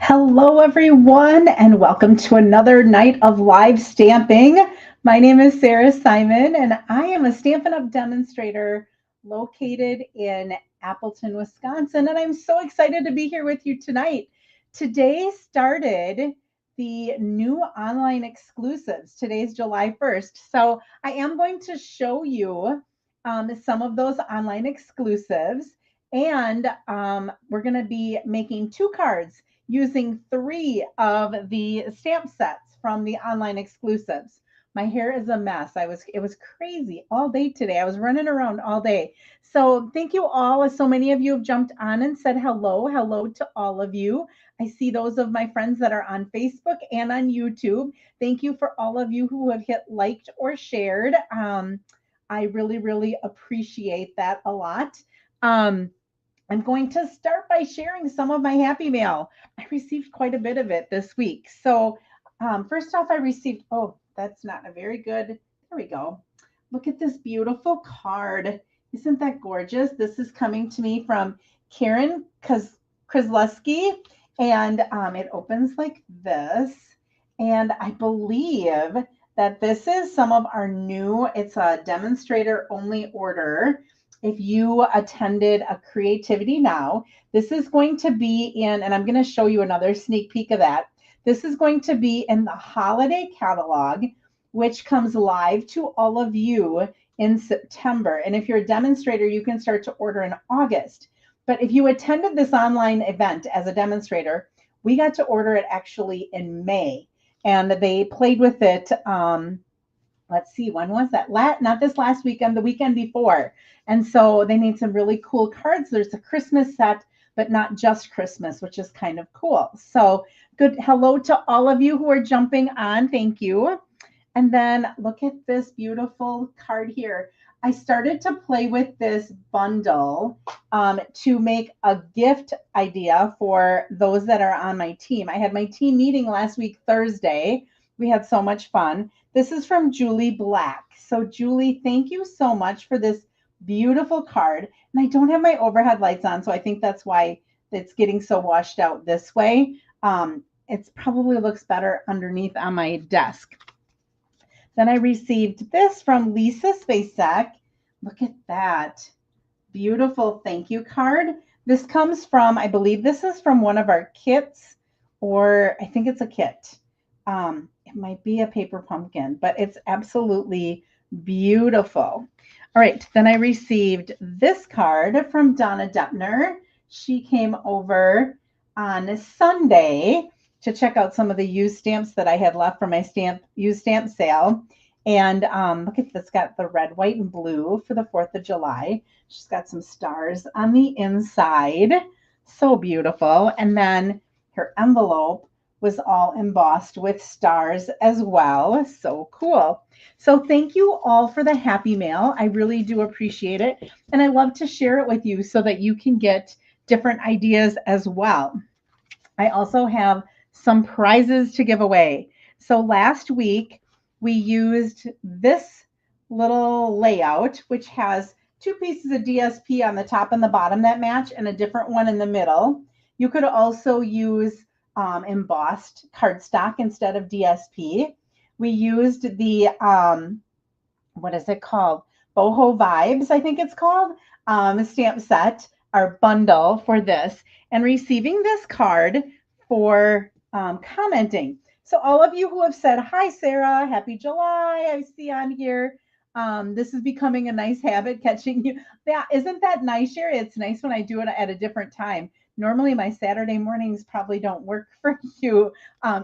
Hello, everyone, and welcome to another night of live stamping. My name is Sarah Simon, and I am a Stampin' Up! Demonstrator located in Appleton, Wisconsin. And I'm so excited to be here with you tonight. Today started the new online exclusives. Today's July 1st. So I am going to show you some of those online exclusives. And we're going to be making two cards using three of the stamp sets from the online exclusives. My hair is a mess. It was crazy all day today. I was running around all day. So thank you all. So many of you have jumped on and said hello. Hello to all of you. I see those of my friends that are on Facebook and on YouTube. Thank you for all of you who have hit liked or shared. I really, really appreciate that a lot. I'm going to start by sharing some of my happy mail. I received quite a bit of it this week. So, first off, I received, oh, that's not a very good, there we go. Look at this beautiful card. Isn't that gorgeous? This is coming to me from Karen Krasleski, and it opens like this. And I believe that this is some of our new, it's a demonstrator only order. If you attended a Creativity Now, this is going to be in, and I'm going to show you another sneak peek of that. This is going to be in the holiday catalog, which comes live to all of you in September. And if you're a demonstrator, you can start to order in August. But if you attended this online event as a demonstrator, we got to order it actually in May. And they played with it. Let's see, when was that? Not this last weekend, the weekend before. And so they made some really cool cards. There's a Christmas set, but not just Christmas, which is kind of cool. So good. Hello to all of you who are jumping on. Thank you. And then look at this beautiful card here. I started to play with this bundle to make a gift idea for those that are on my team. I had my team meeting last week, Thursday. We had so much fun. This is from Julie Black. So Julie, thank you so much for this beautiful card. And I don't have my overhead lights on, so I think that's why it's getting so washed out this way. It probably looks better underneath on my desk. Then I received this from Lisa Spacek. Look at that. Beautiful thank you card. This comes from, I believe this is from one of our kits, or I think it's a kit. It might be a paper pumpkin, but it's absolutely beautiful. All right, then I received this card from Donna Deppner. She came over on Sunday to check out some of the used stamps that I had left from my used stamp sale. And look at this, got the red, white, and blue for the 4th of July. She's got some stars on the inside. So beautiful. And then her envelope was all embossed with stars as well. So cool. So thank you all for the happy mail. I really do appreciate it. And I love to share it with you so that you can get different ideas as well. I also have some prizes to give away. So last week we used this little layout, which has two pieces of DSP on the top and the bottom that match and a different one in the middle. You could also use embossed cardstock instead of DSP. We used the, what is it called? Boho Vibes, I think it's called, stamp set, our bundle for this, and receiving this card for commenting. So all of you who have said, hi, Sarah, happy July, I see on here. This is becoming a nice habit, catching you. Isn't that nice, Sherry? It's nice when I do it at a different time. Normally, my Saturday mornings probably don't work for you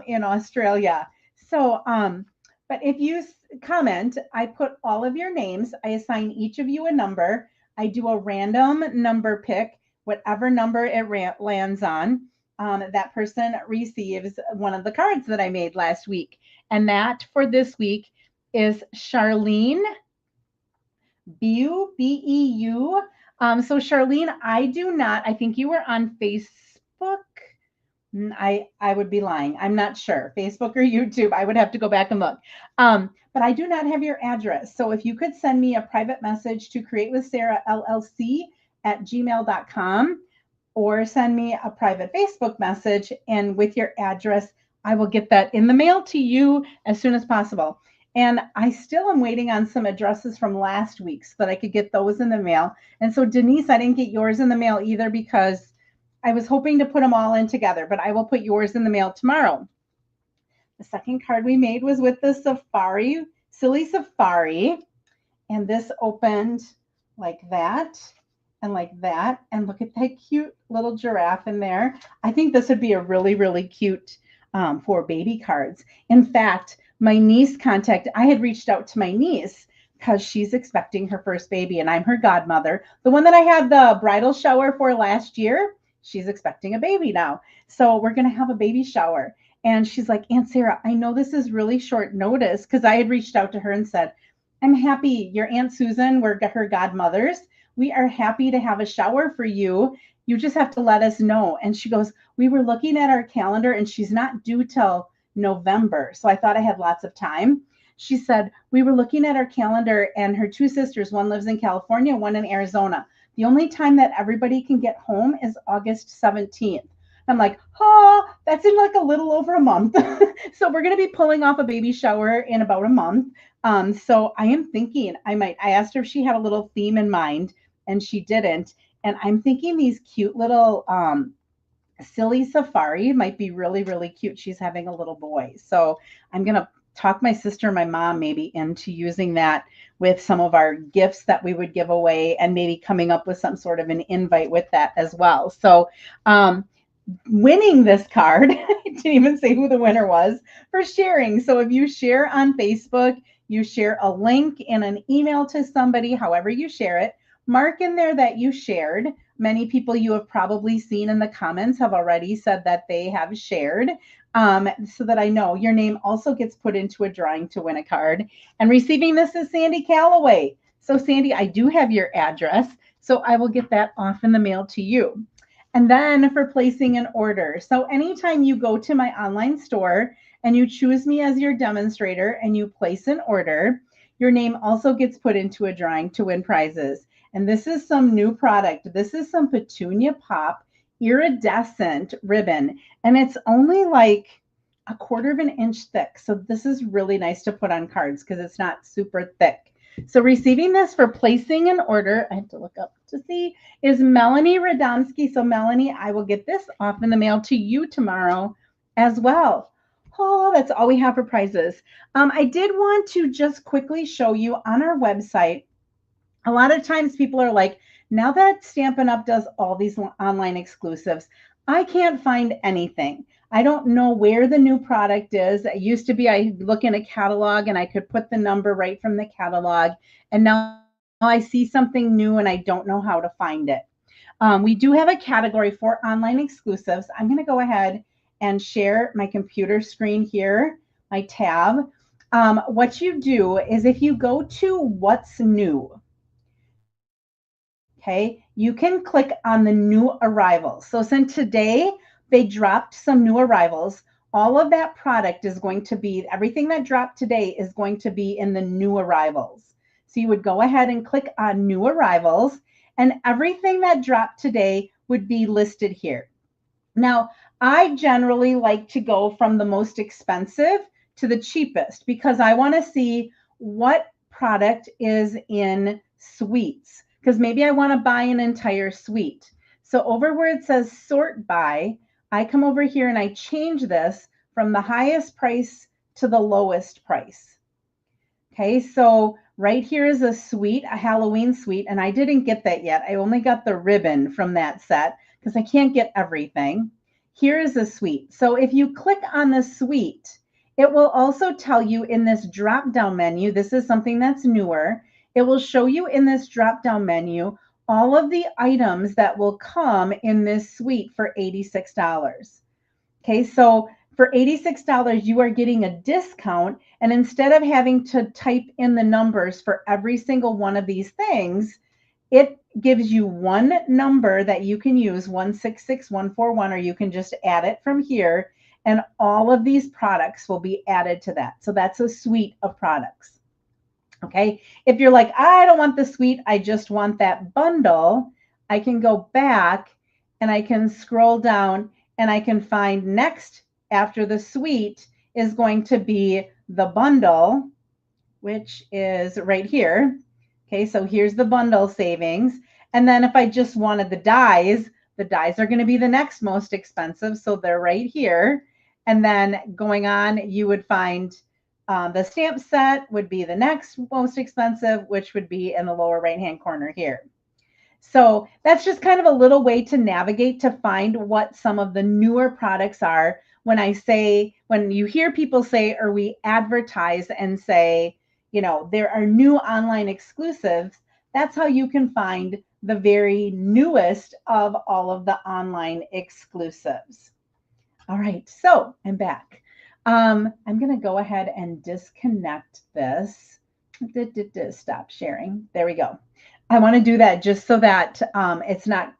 in Australia. So, but if you comment, I put all of your names. I assign each of you a number. I do a random number pick, whatever number it lands on. That person receives one of the cards that I made last week. And that for this week is Charlene Beu, B-E-U. So Charlene, I think you were on Facebook. I would be lying. I'm not sure. Facebook or YouTube. I would have to go back and look. But I do not have your address. So if you could send me a private message to createwithsarah LLC at gmail.com, or send me a private Facebook message, and with your address, I will get that in the mail to you as soon as possible. And I still am waiting on some addresses from last week so that I could get those in the mail. And so, Denise, I didn't get yours in the mail either because I was hoping to put them all in together, but I will put yours in the mail tomorrow. The second card we made was with the Safari, Silly Safari. And this opened like that and like that. And look at that cute little giraffe in there. I think this would be a really, really cute for baby cards. In fact, my niece I had reached out to my niece because she's expecting her first baby and I'm her godmother. The one that I had the bridal shower for last year, she's expecting a baby now. So we're going to have a baby shower. And she's like, Aunt Sarah, I know this is really short notice because I had reached out to her and said, I'm happy. Your Aunt Susan, we're her godmothers. We are happy to have a shower for you. You just have to let us know. And she goes, we were looking at our calendar and she's not due till November. So I thought I had lots of time. She said, we were looking at our calendar and her two sisters, one lives in California, one in Arizona. The only time that everybody can get home is August 17th. I'm like, oh, that's in like a little over a month. So we're going to be pulling off a baby shower in about a month. So I am thinking I asked her if she had a little theme in mind and she didn't. And I'm thinking these cute little Silly Safari might be really, really cute. She's having a little boy. So I'm going to talk my sister and my mom maybe into using that with some of our gifts that we would give away and maybe coming up with some sort of an invite with that as well. So, winning this card, I didn't even say who the winner was, for sharing. So if you share on Facebook, you share a link in an email to somebody, however you share it, mark in there that you shared. Many people you have probably seen in the comments have already said that they have shared, so that I know your name also gets put into a drawing to win a card. And receiving this is Sandy Calloway. So Sandy, I do have your address, so I will get that off in the mail to you. And then for placing an order. So anytime you go to my online store and you choose me as your demonstrator and you place an order, your name also gets put into a drawing to win prizes. And this is some new product. This is some Petunia Pop iridescent ribbon. And it's only like a quarter of an inch thick. So this is really nice to put on cards because it's not super thick. So receiving this for placing an order, I have to look up to see, is Melanie Radomski. So Melanie, I will get this off in the mail to you tomorrow as well. Oh, that's all we have for prizes. I did want to just quickly show you on our website. A lot of times people are like, now that Stampin' Up! Does all these online exclusives, I can't find anything. I don't know where the new product is. It used to be I look in a catalog and I could put the number right from the catalog. And now I see something new and I don't know how to find it. We do have a category for online exclusives. I'm going to go ahead and share my computer screen here, my tab. What you do is if you go to What's New, okay, you can click on the new arrivals. So since today they dropped some new arrivals, all of that product is going to be, everything that dropped today is going to be in the new arrivals. So you would go ahead and click on new arrivals and everything that dropped today would be listed here. Now, I generally like to go from the most expensive to the cheapest because I want to see what product is in suites, because maybe I want to buy an entire suite. So over where it says sort by, I come over here and I change this from the highest price to the lowest price. Okay, so right here is a suite, a Halloween suite, and I didn't get that yet. I only got the ribbon from that set because I can't get everything. Here is a suite. So if you click on the suite, it will also tell you in this drop-down menu, this is something that's newer, it will show you in this drop-down menu all of the items that will come in this suite for $86. Okay, so for $86, you are getting a discount. And instead of having to type in the numbers for every single one of these things, it gives you one number that you can use, 166141, or you can just add it from here. And all of these products will be added to that. So that's a suite of products. Okay, if you're like, I don't want the suite, I just want that bundle, I can go back and I can scroll down and I can find next after the suite is going to be the bundle, which is right here. Okay, so here's the bundle savings. And then if I just wanted the dies are going to be the next most expensive. So they're right here. And then going on, you would find the stamp set would be the next most expensive, which would be in the lower right-hand corner here. So that's just kind of a little way to navigate to find what some of the newer products are. When you hear people say, or we advertise and say, there are new online exclusives, that's how you can find the very newest of all of the online exclusives. All right, so I'm back. I'm going to go ahead and disconnect this. Stop sharing. There we go. I want to do that just so that it's not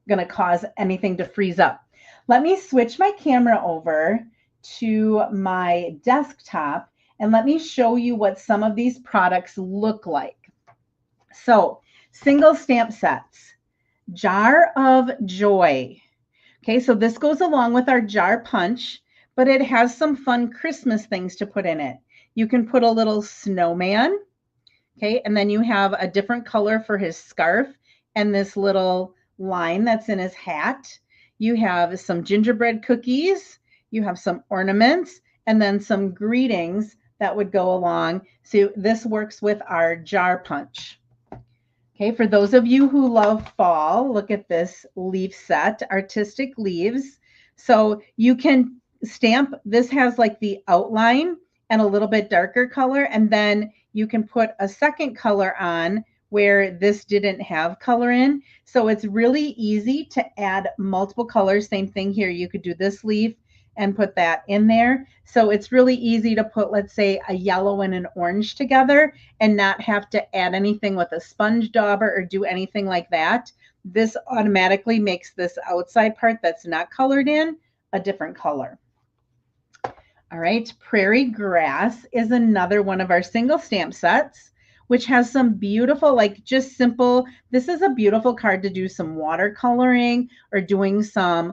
going to cause anything to freeze up. Let me switch my camera over to my desktop and let me show you what some of these products look like. So, single stamp sets, Jar of Joy. Okay, so this goes along with our jar punch, but it has some fun Christmas things to put in it. You can put a little snowman, okay, and then you have a different color for his scarf and this little line that's in his hat. You have some gingerbread cookies, you have some ornaments, and then some greetings that would go along. So this works with our jar punch. Okay, for those of you who love fall, look at this leaf set, artistic leaves. So you can stamp, this has like the outline and a little bit darker color, and then you can put a second color on where this didn't have color in. So it's really easy to add multiple colors. Same thing here. You could do this leaf and put that in there. So it's really easy to put, let's say, a yellow and an orange together and not have to add anything with a sponge dauber or do anything like that. This automatically makes this outside part that's not colored in a different color. All right, Prairie Grass is another one of our single stamp sets, which has some beautiful, like just simple, this is a beautiful card to do some watercoloring or doing some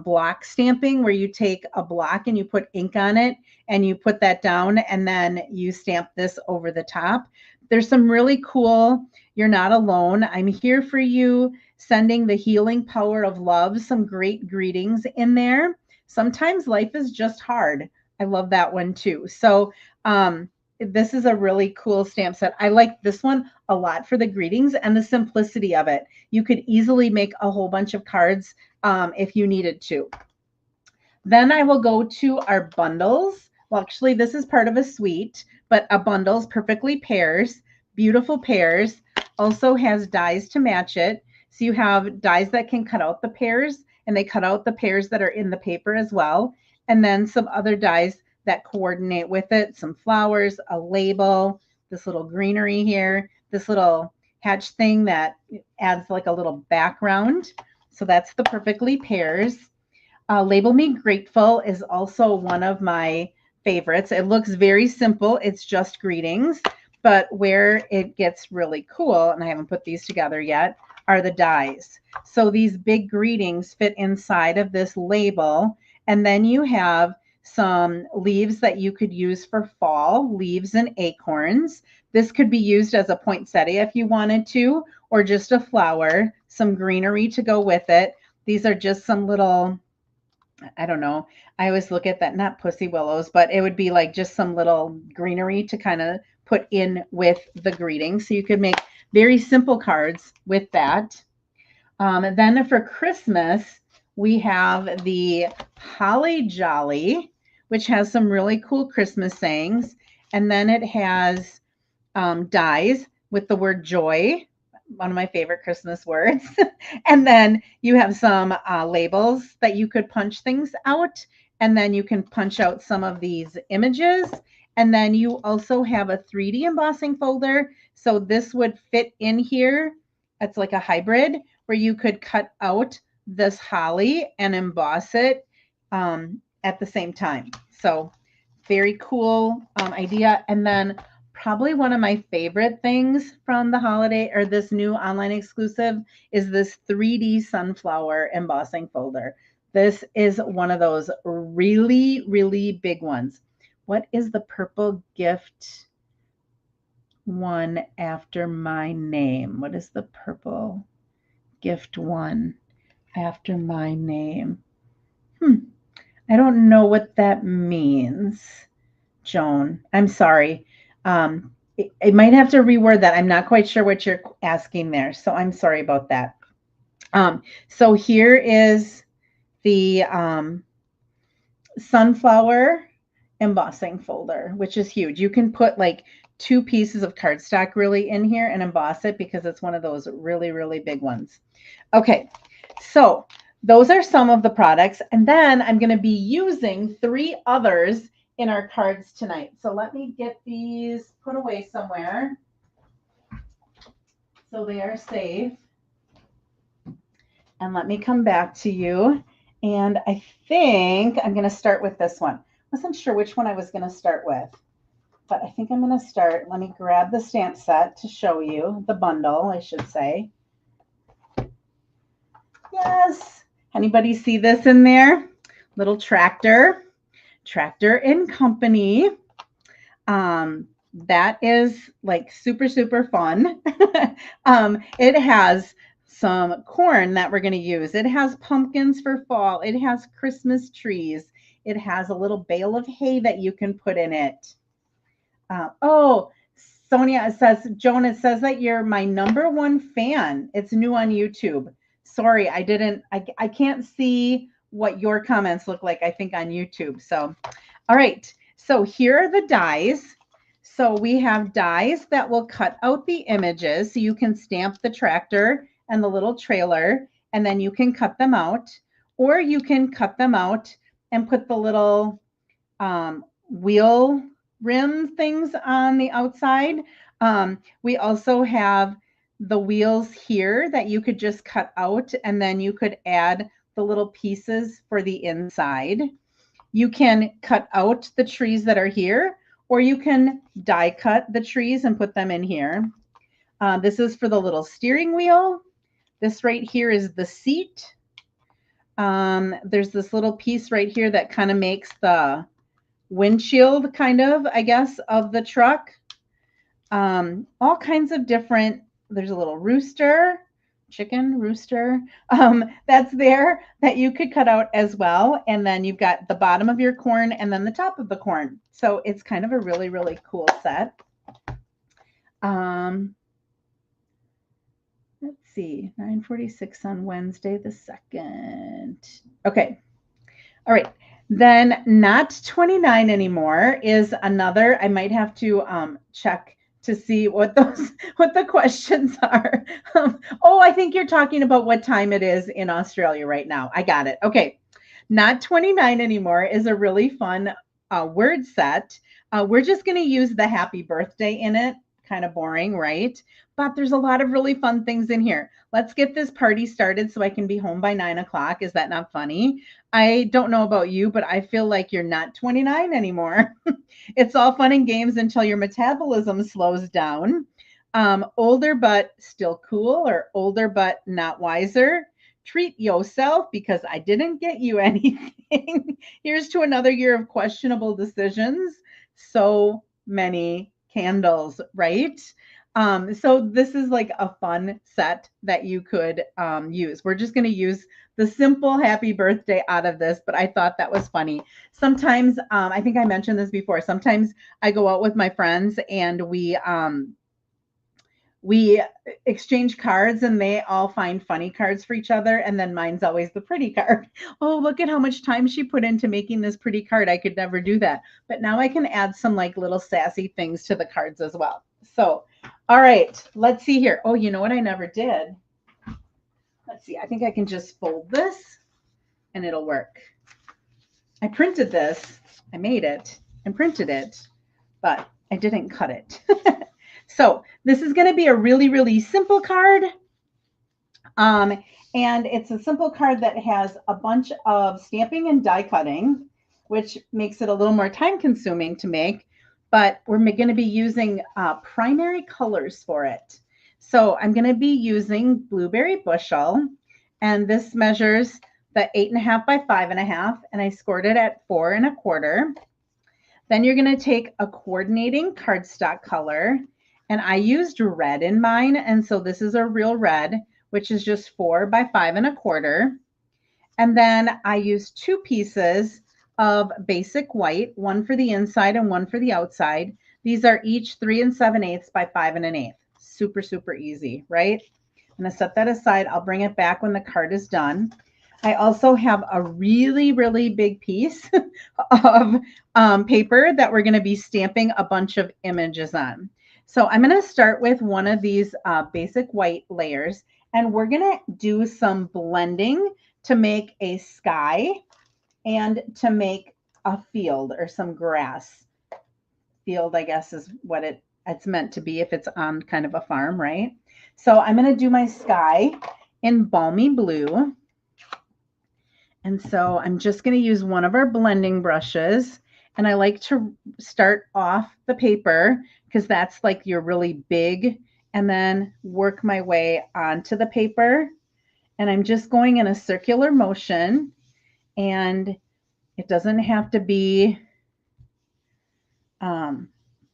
block stamping where you take a block and you put ink on it and you put that down and then you stamp this over the top. There's some really cool, you're not alone, I'm here for you, sending the healing power of love, some great greetings in there. Sometimes life is just hard. I love that one too. So this is a really cool stamp set. I like this one a lot for the greetings and the simplicity of it. You could easily make a whole bunch of cards if you needed to. Then I will go to our bundles. Well, actually, this is part of a suite, but a bundles perfectly pairs, beautiful pairs, also has dies to match it. So you have dies that can cut out the pairs, and they cut out the pairs that are in the paper as well. And then some other dies that coordinate with it, some flowers, a label, this little greenery here, this little hatch thing that adds like a little background. So that's the perfectly pairs. Label Me Grateful is also one of my favorites. It looks very simple. It's just greetings, but where it gets really cool, and I haven't put these together yet, are the dies. So these big greetings fit inside of this label, and then you have some leaves that you could use for fall, leaves and acorns. This could be used as a poinsettia if you wanted to, or just a flower, some greenery to go with it. These are just some little, I don't know, I always look at that, not pussy willows, but it would be like just some little greenery to kind of put in with the greeting. So you could make very simple cards with that. And then for Christmas, we have the Holly Jolly, which has some really cool Christmas sayings. And then it has dies with the word joy, one of my favorite Christmas words. And then you have some labels that you could punch things out. And then you can punch out some of these images. And then you also have a 3D embossing folder. So this would fit in here. It's like a hybrid where you could cut out this holly and emboss it at the same time. So very cool idea. And then probably one of my favorite things from the holiday or this new online exclusive is this 3D sunflower embossing folder. This is one of those really, really big ones. What is the purple gift one after my name? What is the purple gift one after my name? I don't know what that means, Joan. I'm sorry. I might have to reword that. I'm not quite sure what you're asking there. So I'm sorry about that. So here is the sunflower embossing folder, which is huge. You can put like 2 pieces of cardstock really in here and emboss it because it's one of those really, really big ones. Okay, so those are some of the products. And then I'm going to be using 3 others in our cards tonight. So let me get these put away somewhere so they are safe. And let me come back to you. And I think I'm going to start with this one. I wasn't sure which one I was going to start with, but I think I'm going to start. Let me grab the stamp set to show you the bundle, I should say. Yes. Anybody see this in there? Little Tractor and Company. That is like super, super fun. It has some corn that we're going to use. It has pumpkins for fall. It has Christmas trees. It has a little bale of hay that you can put in it. Oh, Sonia says, Joan, it says that you're my #1 fan. It's new on YouTube. Sorry, I can't see what your comments look like, I think, on YouTube. So, all right. So here are the dies. So we have dies that will cut out the images so you can stamp the tractor and the little trailer, and then you can cut them out, or you can cut them out and put the little wheel rim things on the outside. We also have the wheels here that you could just cut out, and then you could add the little pieces for the inside. You can cut out the trees that are here, or you can die cut the trees and put them in here. This is for the little steering wheel. This right here is the seat. There's this little piece right here that kind of makes the windshield, kind of, I guess, of the truck. All kinds of different, there's a little rooster, chicken rooster, that's there that you could cut out as well. And then you've got the bottom of your corn and then the top of the corn. So it's kind of a really, really cool set. Let's see, 9:46 on Wednesday the 2nd. Okay. All right. Then not 29 anymore is another. I might have to check to see what the questions are. Oh, I think you're talking about what time it is in Australia right now. I got it. Okay. Not 29 anymore is a really fun word set. We're just going to use the happy birthday in it. Kind of boring, right? But there's a lot of really fun things in here. Let's get this party started so I can be home by 9 o'clock. Is that not funny? I don't know about you, but I feel like you're not 29 anymore. It's all fun and games until your metabolism slows down. Older but still cool, or older but not wiser. Treat yourself because I didn't get you anything. Here's to another year of questionable decisions. So many candles, right? So this is like a fun set that you could use. We're just going to use the simple happy birthday out of this, but I thought that was funny. Sometimes, I think I mentioned this before, sometimes I go out with my friends and we exchange cards and they all find funny cards for each other. And then mine's always the pretty card. Oh, look at how much time she put into making this pretty card. I could never do that. But now I can add some like little sassy things to the cards as well. So, all right, let's see here. Oh, you know what I never did? Let's see. I think I can just fold this and it'll work. I printed this. I made it and printed it, but I didn't cut it. So this is going to be a really, really simple card. And it's a simple card that has a bunch of stamping and die cutting, which makes it a little more time consuming to make. but we're going to be using primary colors for it. So I'm going to be using Blueberry Bushel, and this measures the 8.5 by 5.5, and I scored it at 4.25. Then you're going to take a coordinating cardstock color, and I used red in mine, and so this is a real red, which is just 4 by 5.25. And then I used 2 pieces of basic white, one for the inside and one for the outside. These are each 3 7/8 by 5 1/8. Super, super easy, right? I'm going to set that aside. I'll bring it back when the card is done. I also have a really, really big piece of paper that we're going to be stamping a bunch of images on. So I'm going to start with one of these basic white layers, and we're going to do some blending to make a sky and to make a field or some grass. Field, I guess, is what it's meant to be if it's on kind of a farm, right? So I'm going to do my sky in balmy blue. And so I'm just going to use one of our blending brushes. And I like to start off the paper because that's like your really big, and then work my way onto the paper. And I'm just going in a circular motion, and it doesn't have to be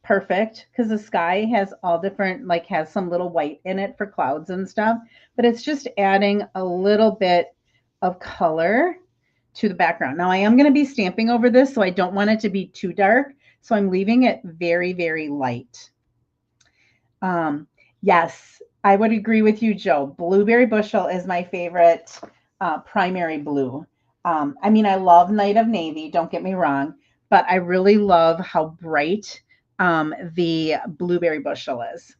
perfect because the sky has all different, like has some little white in it for clouds and stuff, but it's just adding a little bit of color to the background. Now I am going to be stamping over this, so I don't want it to be too dark. So I'm leaving it very, very light. Yes, I would agree with you, Joe. Blueberry Bushel is my favorite primary blue. I mean, I love Night of Navy, don't get me wrong, but I really love how bright the Blueberry Bushel is.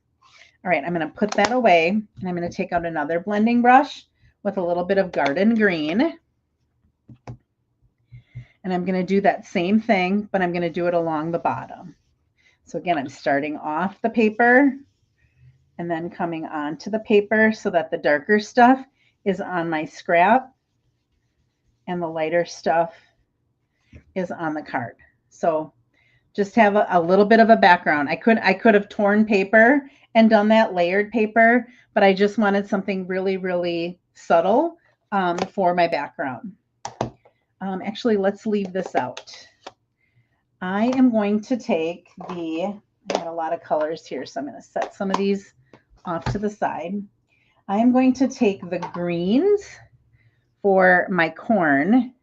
All right, I'm going to put that away, and I'm going to take out another blending brush with a little bit of garden green. And I'm going to do that same thing, but I'm going to do it along the bottom. So again, I'm starting off the paper and then coming onto the paper so that the darker stuff is on my scrap and the lighter stuff is on the card. So just have a little bit of a background. I could have torn paper and done that layered paper, but I just wanted something really, really subtle for my background. Actually, let's leave this out. I am going to take I got a lot of colors here, so I'm going to set some of these off to the side. I am going to take the greens for my corn,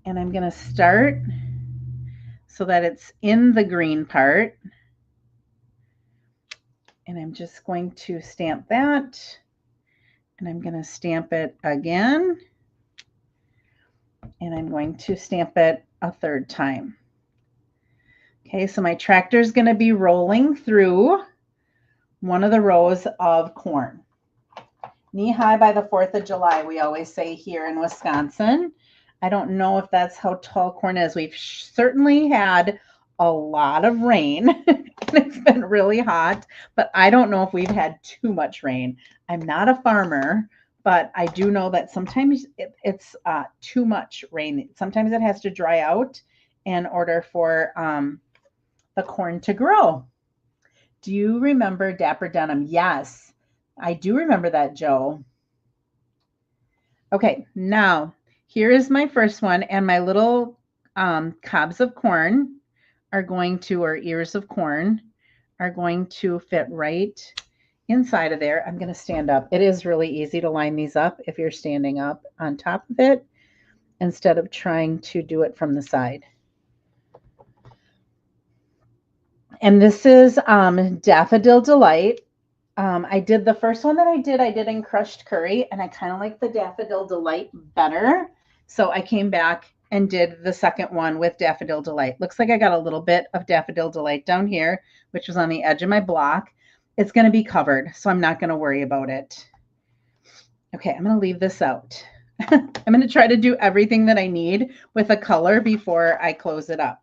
and I'm going to start so that it's in the green part. And I'm just going to stamp that, and I'm going to stamp it again, and I'm going to stamp it a third time. Okay, so my tractor is going to be rolling through one of the rows of corn. Knee high by the 4th of July, we always say here in Wisconsin. I don't know if that's how tall corn is. We've certainly had a lot of rain. It's been really hot, but I don't know if we've had too much rain. I'm not a farmer, but I do know that sometimes it's too much rain. Sometimes it has to dry out in order for the corn to grow. Do you remember Dapper Denim? Yes, I do remember that, Joe. Okay, now here is my first one, and my little cobs of corn are going to, or ears of corn, are going to fit right inside of there. I'm going to stand up. It is really easy to line these up if you're standing up on top of it instead of trying to do it from the side. And this is Daffodil Delight. I did the first one that I did in crushed curry, and I kind of like the Daffodil Delight better. So I came back and did the second one with Daffodil Delight. Looks like I got a little bit of Daffodil Delight down here, which was on the edge of my block. It's going to be covered, so I'm not going to worry about it. Okay, I'm going to leave this out. I'm going to try to do everything that I need with a color before I close it up.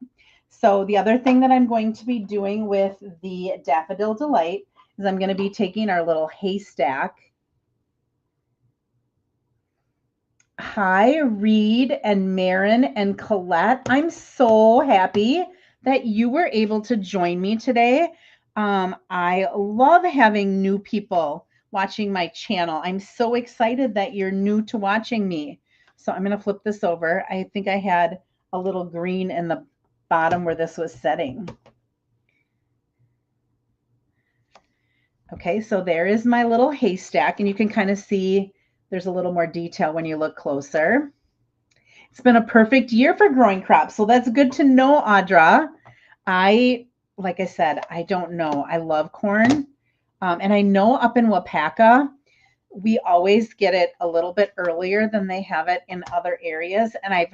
So the other thing that I'm going to be doing with the Daffodil Delight is I'm going to be taking our little haystack. Hi, Reed and Marin and Colette. I'm so happy that you were able to join me today. I love having new people watching my channel. I'm so excited that you're new to watching me. So I'm going to flip this over. I think I had a little green in the bottom where this was setting. Okay, so there is my little haystack, and you can kind of see there's a little more detail when you look closer. It's been a perfect year for growing crops, so that's good to know, Audra. Like I said, I don't know. I love corn, and I know up in Wapaka, we always get it a little bit earlier than they have it in other areas. And I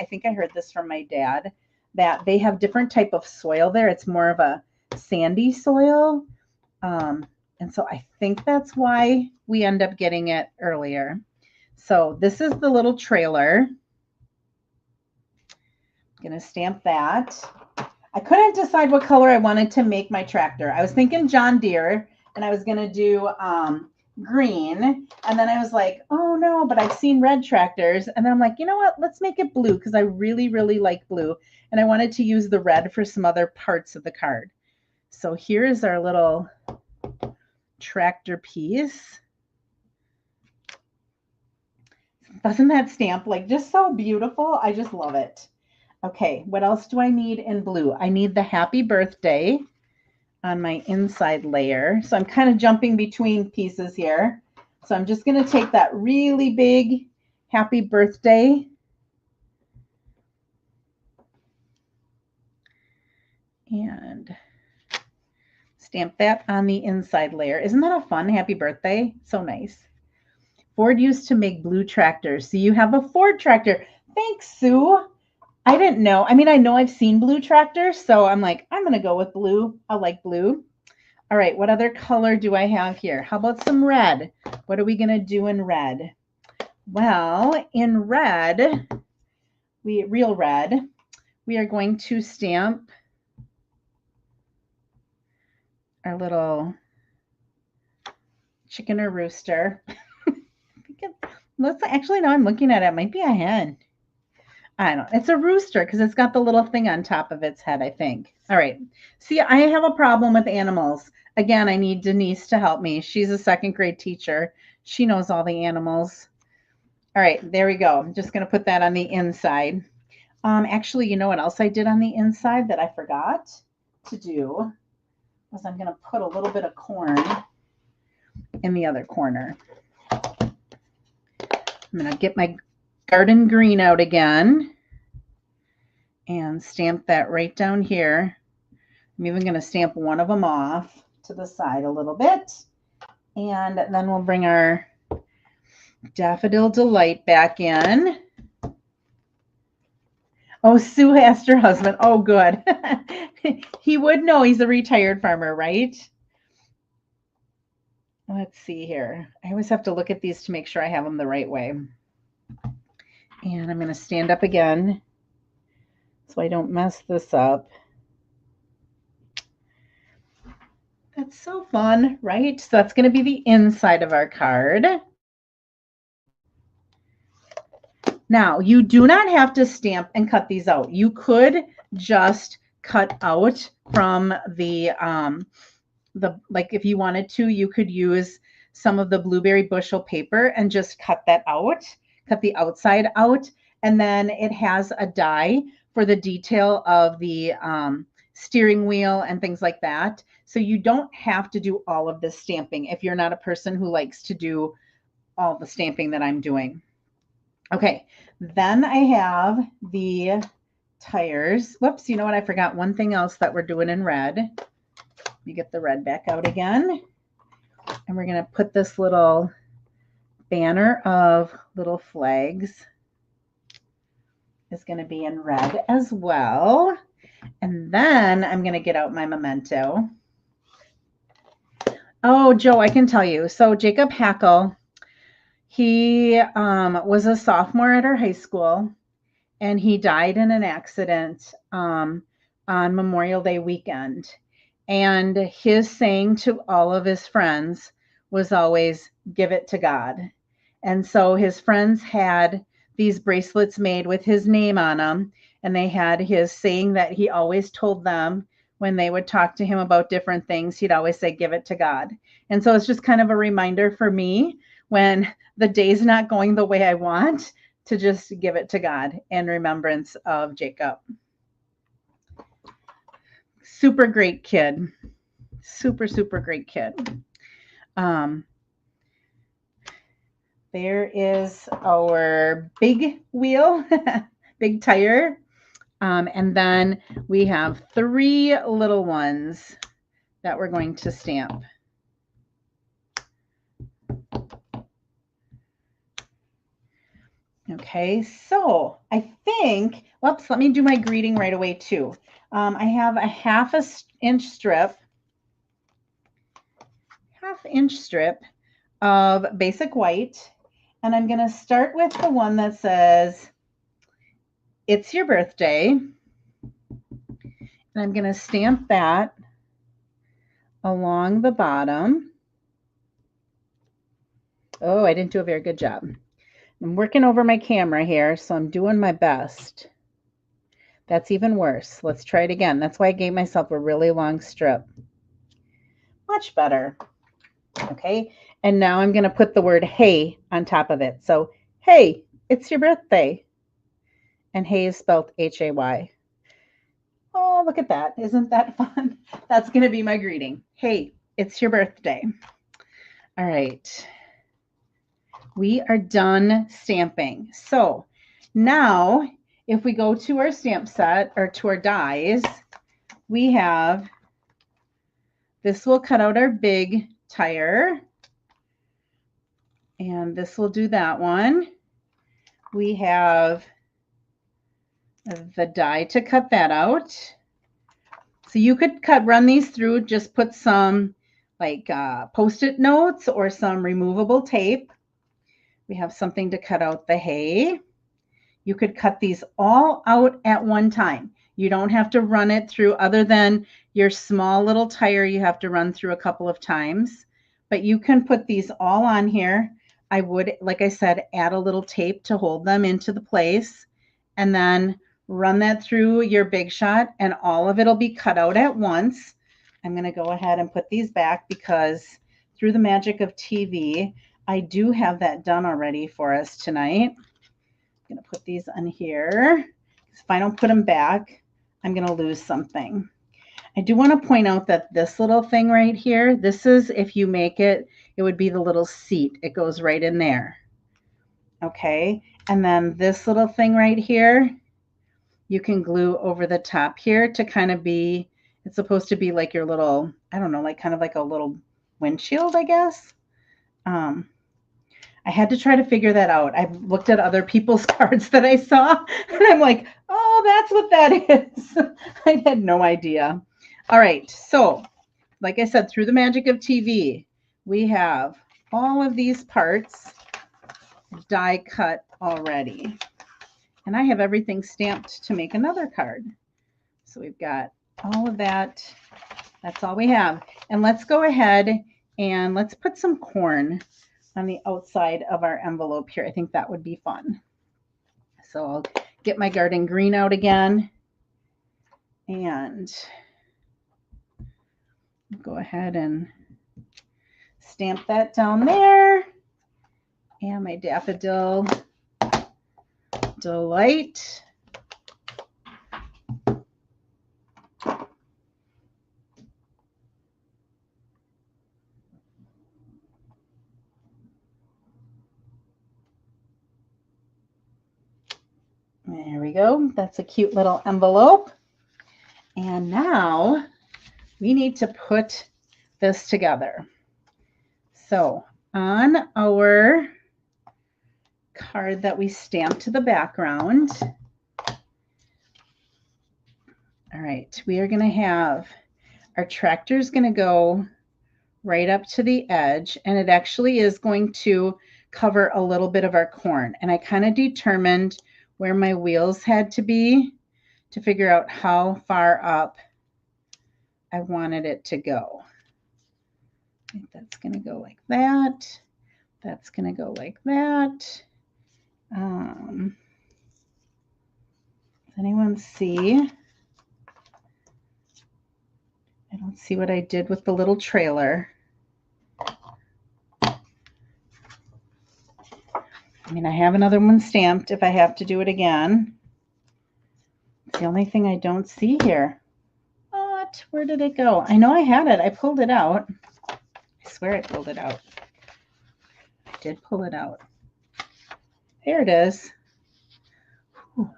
think I heard this from my dad, that they have different type of soil there. It's more of a sandy soil. And so I think that's why we end up getting it earlier. So this is the little trailer. I'm going to stamp that. I couldn't decide what color I wanted to make my tractor. I was thinking John Deere, and I was going to do green. And then I was like, oh no, but I've seen red tractors. And then I'm like, you know what? Let's make it blue, because I really, really like blue. And I wanted to use the red for some other parts of the card. So here is our little tractor piece. Doesn't that stamp like just so beautiful? I just love it. Okay, what else do I need in blue? I need the happy birthday on my inside layer. So I'm kind of jumping between pieces here. So I'm just going to take that really big happy birthday and stamp that on the inside layer. Isn't that a fun happy birthday? So nice. Ford used to make blue tractors. So you have a Ford tractor. Thanks, Sue. I didn't know. I mean, I know I've seen blue tractors, so I'm like, I'm going to go with blue. I like blue. All right, what other color do I have here? How about some red? What are we going to do in red? Well, in red, real red, we are going to stamp our little chicken or rooster. Let's actually, now I'm looking at it, it might be a hen. I don't know. It's a rooster because it's got the little thing on top of its head, I think. All right. See, I have a problem with animals. Again, I need Denise to help me. She's a second grade teacher. She knows all the animals. All right, there we go. I'm just going to put that on the inside. Actually, you know what else I did on the inside that I forgot to do was I'm going to put a little bit of corn in the other corner. I'm going to get my garden green out again and stamp that right down here. I'm even going to stamp one of them off to the side a little bit. And then we'll bring our Daffodil Delight back in. Oh, Sue asked her husband. Oh, good. He would know. He's a retired farmer, right? Let's see here. I always have to look at these to make sure I have them the right way. And I'm going to stand up again so I don't mess this up. That's so fun, right? So that's going to be the inside of our card. Now, you do not have to stamp and cut these out. You could just cut out from the like if you wanted to, you could use some of the blueberry bushel paper and just cut that out, cut the outside out. And then it has a die for the detail of the steering wheel and things like that. So you don't have to do all of this stamping if you're not a person who likes to do all the stamping that I'm doing. Okay, then I have the tires. Whoops, you know what? I forgot one thing else that we're doing in red. Let me get the red back out again. And we're going to put this little banner of little flags is going to be in red as well. And then I'm going to get out my memento. Oh, Joe, I can tell you. So Jacob Hackle, he was a sophomore at our high school, and he died in an accident on Memorial Day weekend. And his saying to all of his friends was always, give it to God. And so his friends had these bracelets made with his name on them. and they had his saying that he always told them when they would talk to him about different things, he'd always say, give it to God. And so it's just kind of a reminder for me when the day's not going the way I want to just give it to God in remembrance of Jacob. Super great kid. Super, super great kid. There is our big wheel, big tire. And then we have 3 little ones that we're going to stamp. Okay, so I think, whoops, let me do my greeting right away too. I have a 1/2 inch strip, 1/2 inch strip of basic white. And I'm going to start with the one that says, it's your birthday. And I'm going to stamp that along the bottom. Oh, I didn't do a very good job. I'm working over my camera here, so I'm doing my best. That's even worse. Let's try it again. That's why I gave myself a really long strip. Much better. Okay, and now I'm going to put the word hey on top of it. So, hey, it's your birthday. And hey is spelled H-A-Y. Oh, look at that. Isn't that fun? That's going to be my greeting. Hey, it's your birthday. All right. We are done stamping. So now if we go to our stamp set or to our dies, we have, this will cut out our big tire. And this will do that one. We have the die to cut that out. So you could run these through, just put some like Post-it notes or some removable tape. We have something to cut out the hay. You could cut these all out at one time. You don't have to run it through, other than your small little tire you have to run through a couple of times. But you can put these all on here. I would, like I said, add a little tape to hold them into the place, and then run that through your Big Shot, and all of it will be cut out at once. I'm going to go ahead and put these back because through the magic of TV, I do have that done already for us tonight. I'm going to put these on here. If I don't put them back, I'm going to lose something. I do want to point out that this little thing right here, this is, if you make it, it would be the little seat. It goes right in there. Okay, and then this little thing right here, you can glue over the top here to kind of be, it's supposed to be like your little, I don't know, like kind of like a little windshield, I guess. I had to try to figure that out. I looked at other people's cards that I saw, and I'm like, oh, that's what that is. I had no idea. All right, so like I said, through the magic of TV, we have all of these parts die cut already. And I have everything stamped to make another card. So we've got all of that. That's all we have. And let's go ahead and let's put some corn on the outside of our envelope here. I think that would be fun. So I'll get my garden green out again and go ahead and stamp that down there. And my Daffodil Delight. There we go. That's a cute little envelope. And now we need to put this together. So on our card that we stamped to the background, all right, we are going to have our tractor is going to go right up to the edge, and it actually is going to cover a little bit of our corn. And I kind of determined where my wheels had to be to figure out how far up I wanted it to go. I think that's going to go like that. That's going to go like that. anyone see? I don't see what I did with the little trailer. I mean, I have another one stamped if I have to do it again. It's the only thing I don't see here. What? Where did it go? I know I had it. I pulled it out. I swear I pulled it out. I did pull it out. There it is. Whew.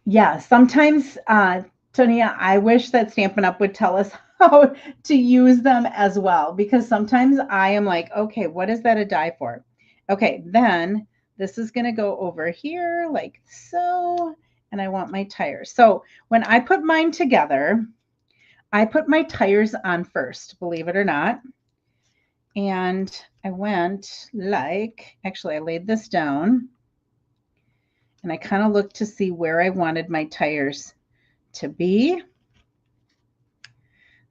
Yeah, sometimes, Tonia, I wish that Stampin' Up! Would tell us how to use them as well, because sometimes I am like, okay, what is that a die for? Okay, then this is going to go over here like so, and I want my tires. So when I put mine together, I put my tires on first, believe it or not. And I went like, actually, I laid this down. And I kind of looked to see where I wanted my tires to be.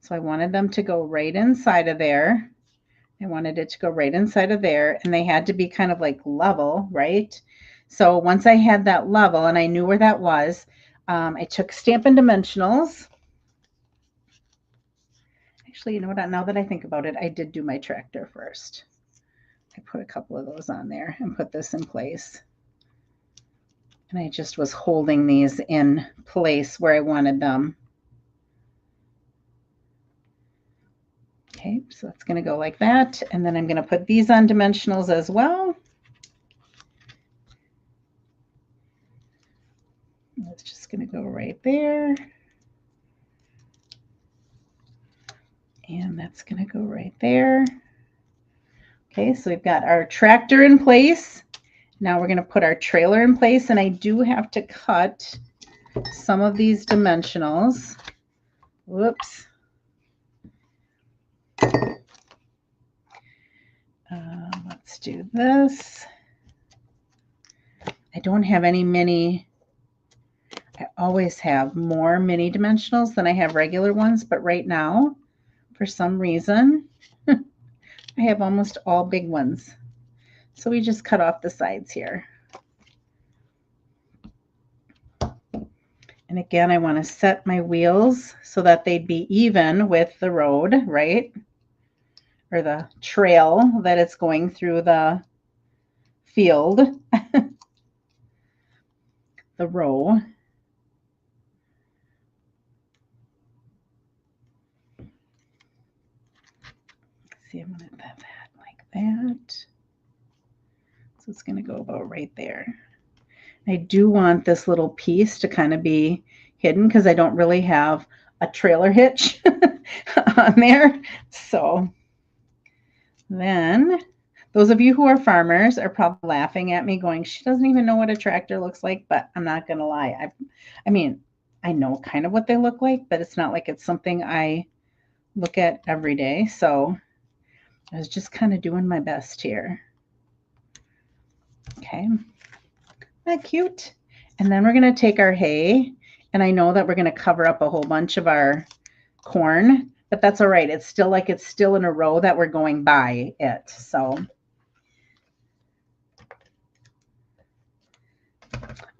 So I wanted them to go right inside of there. I wanted it to go right inside of there, and they had to be kind of like level, right? So once I had that level and I knew where that was, I took Stampin' Dimensionals. Actually, you know what? Now that I think about it, I did do my tractor first. I put a couple of those on there and put this in place. And I just was holding these in place where I wanted them. Okay, so that's going to go like that. And then I'm going to put these on dimensionals as well. That's just going to go right there. And that's going to go right there. Okay, so we've got our tractor in place. Now we're going to put our trailer in place, and I do have to cut some of these dimensionals. Whoops. Let's do this. I don't have any mini. I always have more mini dimensionals than I have regular ones, but right now, for some reason, I have almost all big ones. So we just cut off the sides here. And again, I want to set my wheels so that they'd be even with the road, right? Or the trail that it's going through the field, the row. See, I'm going to have that like that. So it's going to go about right there. I do want this little piece to kind of be hidden because I don't really have a trailer hitch on there. So then those of you who are farmers are probably laughing at me going, she doesn't even know what a tractor looks like, but I'm not going to lie. I mean, I know kind of what they look like, but it's not like it's something I look at every day. So I was just kind of doing my best here. Okay. Isn't that cute? And then we're going to take our hay, and I know that we're going to cover up a whole bunch of our corn, but that's all right. It's still like it's still in a row that we're going by it. So,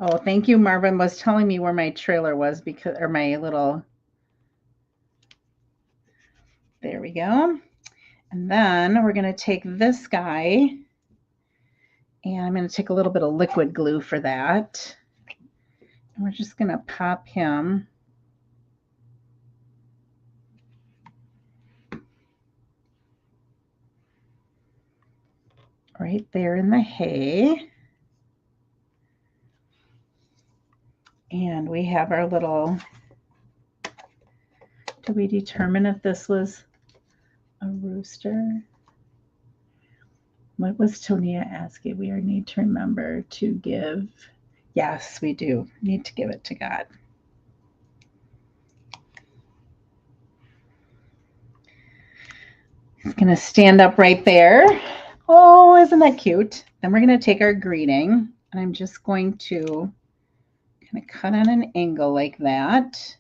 oh, thank you. Marvin was telling me where my trailer was because, or my little, there we go. And then we're going to take this guy, and I'm going to take a little bit of liquid glue for that. And we're just going to pop him right there in the hay. And we have our little, did we determine if this was a rooster? What was Tonia asking? We need to remember to give. Yes, we do need to give it to God. It's going to stand up right there. Oh, isn't that cute? Then we're going to take our greeting, and I'm just going to kind of cut on an angle like that.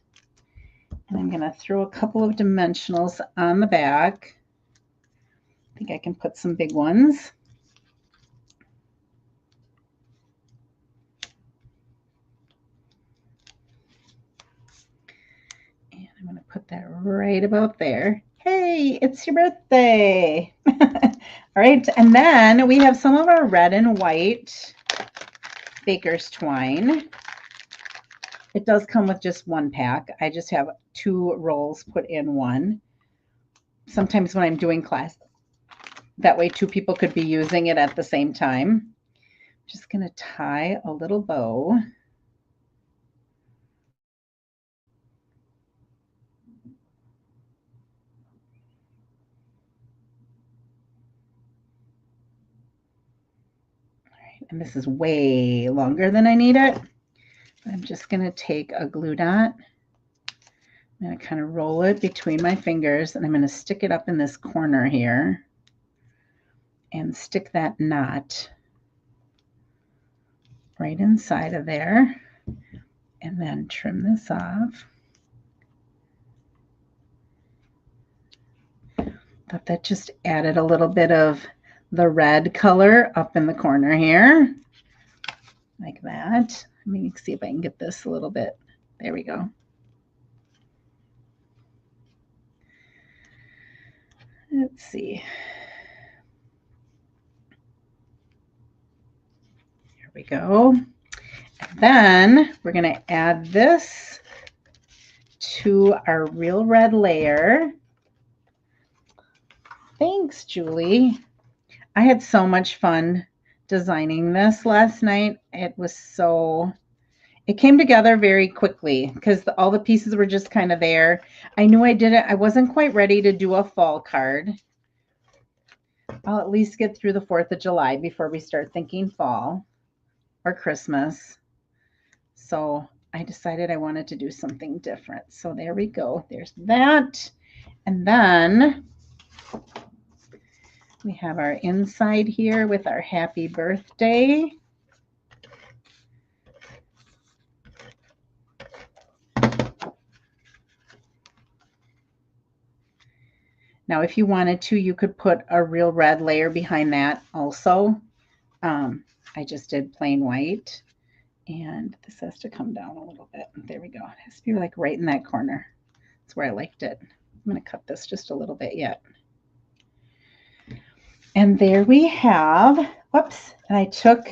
And I'm going to throw a couple of dimensionals on the back. I think I can put some big ones. right about there. Hey, it's your birthday. All right, and then we have some of our red and white baker's twine. It does come with just one pack. I just have 2 rolls put in one. Sometimes when I'm doing class, that way 2 people could be using it at the same time. Just going to tie a little bow. And this is way longer than I need it. I'm just going to take a glue dot. I'm going to kind of roll it between my fingers, and I'm going to stick it up in this corner here and stick that knot right inside of there, and then trim this off. But that just added a little bit of the red color up in the corner here, like that. Let me see if I can get this a little bit. There we go. Let's see. Here we go. And then we're going to add this to our real red layer. Thanks, Julie. I had so much fun designing this last night. It came together very quickly because all the pieces were just kind of there. I knew I wasn't quite ready to do a fall card. I'll at least get through the 4th of July before we start thinking fall or Christmas. So I decided I wanted to do something different. So there we go. There's that. And then we have our inside here with our happy birthday. Now, if you wanted to, you could put a real red layer behind that also. I just did plain white. And this has to come down a little bit. There we go. It has to be like right in that corner. That's where I liked it. I'm going to cut this just a little bit yet. And there we have, whoops, and I took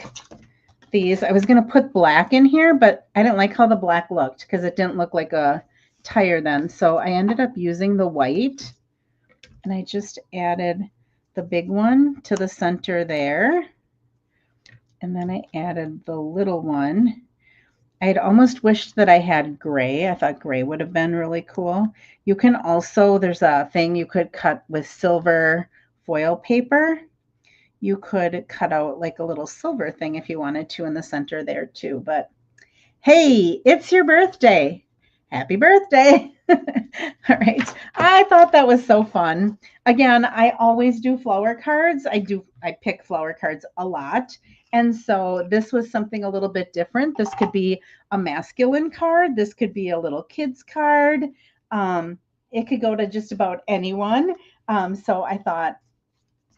these. I was going to put black in here, but I didn't like how the black looked because it didn't look like a tire then. So I ended up using the white, and I just added the big one to the center there. And then I added the little one. I had almost wished that I had gray. I thought gray would have been really cool. You can also, there's a thing you could cut with silver foil paper. You could cut out like a little silver thing if you wanted to in the center there too. But hey, it's your birthday. Happy birthday. All right. I thought that was so fun. Again, I always do flower cards. I pick flower cards a lot. And so this was something a little bit different. This could be a masculine card. This could be a little kid's card. It could go to just about anyone. So I thought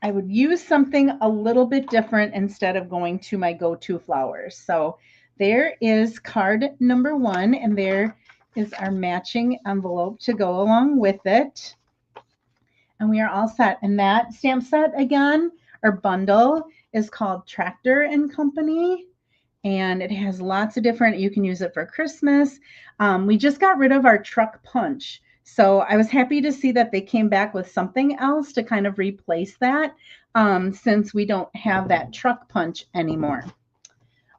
I would use something a little bit different instead of going to my go-to flowers. So there is card number 1, and there is our matching envelope to go along with it. And we are all set. And that stamp set again, or bundle, is called Tractor and Company. And it has lots of different, you can use it for Christmas. We just got rid of our truck punch. So I was happy to see that they came back with something else to kind of replace that, since we don't have that truck punch anymore.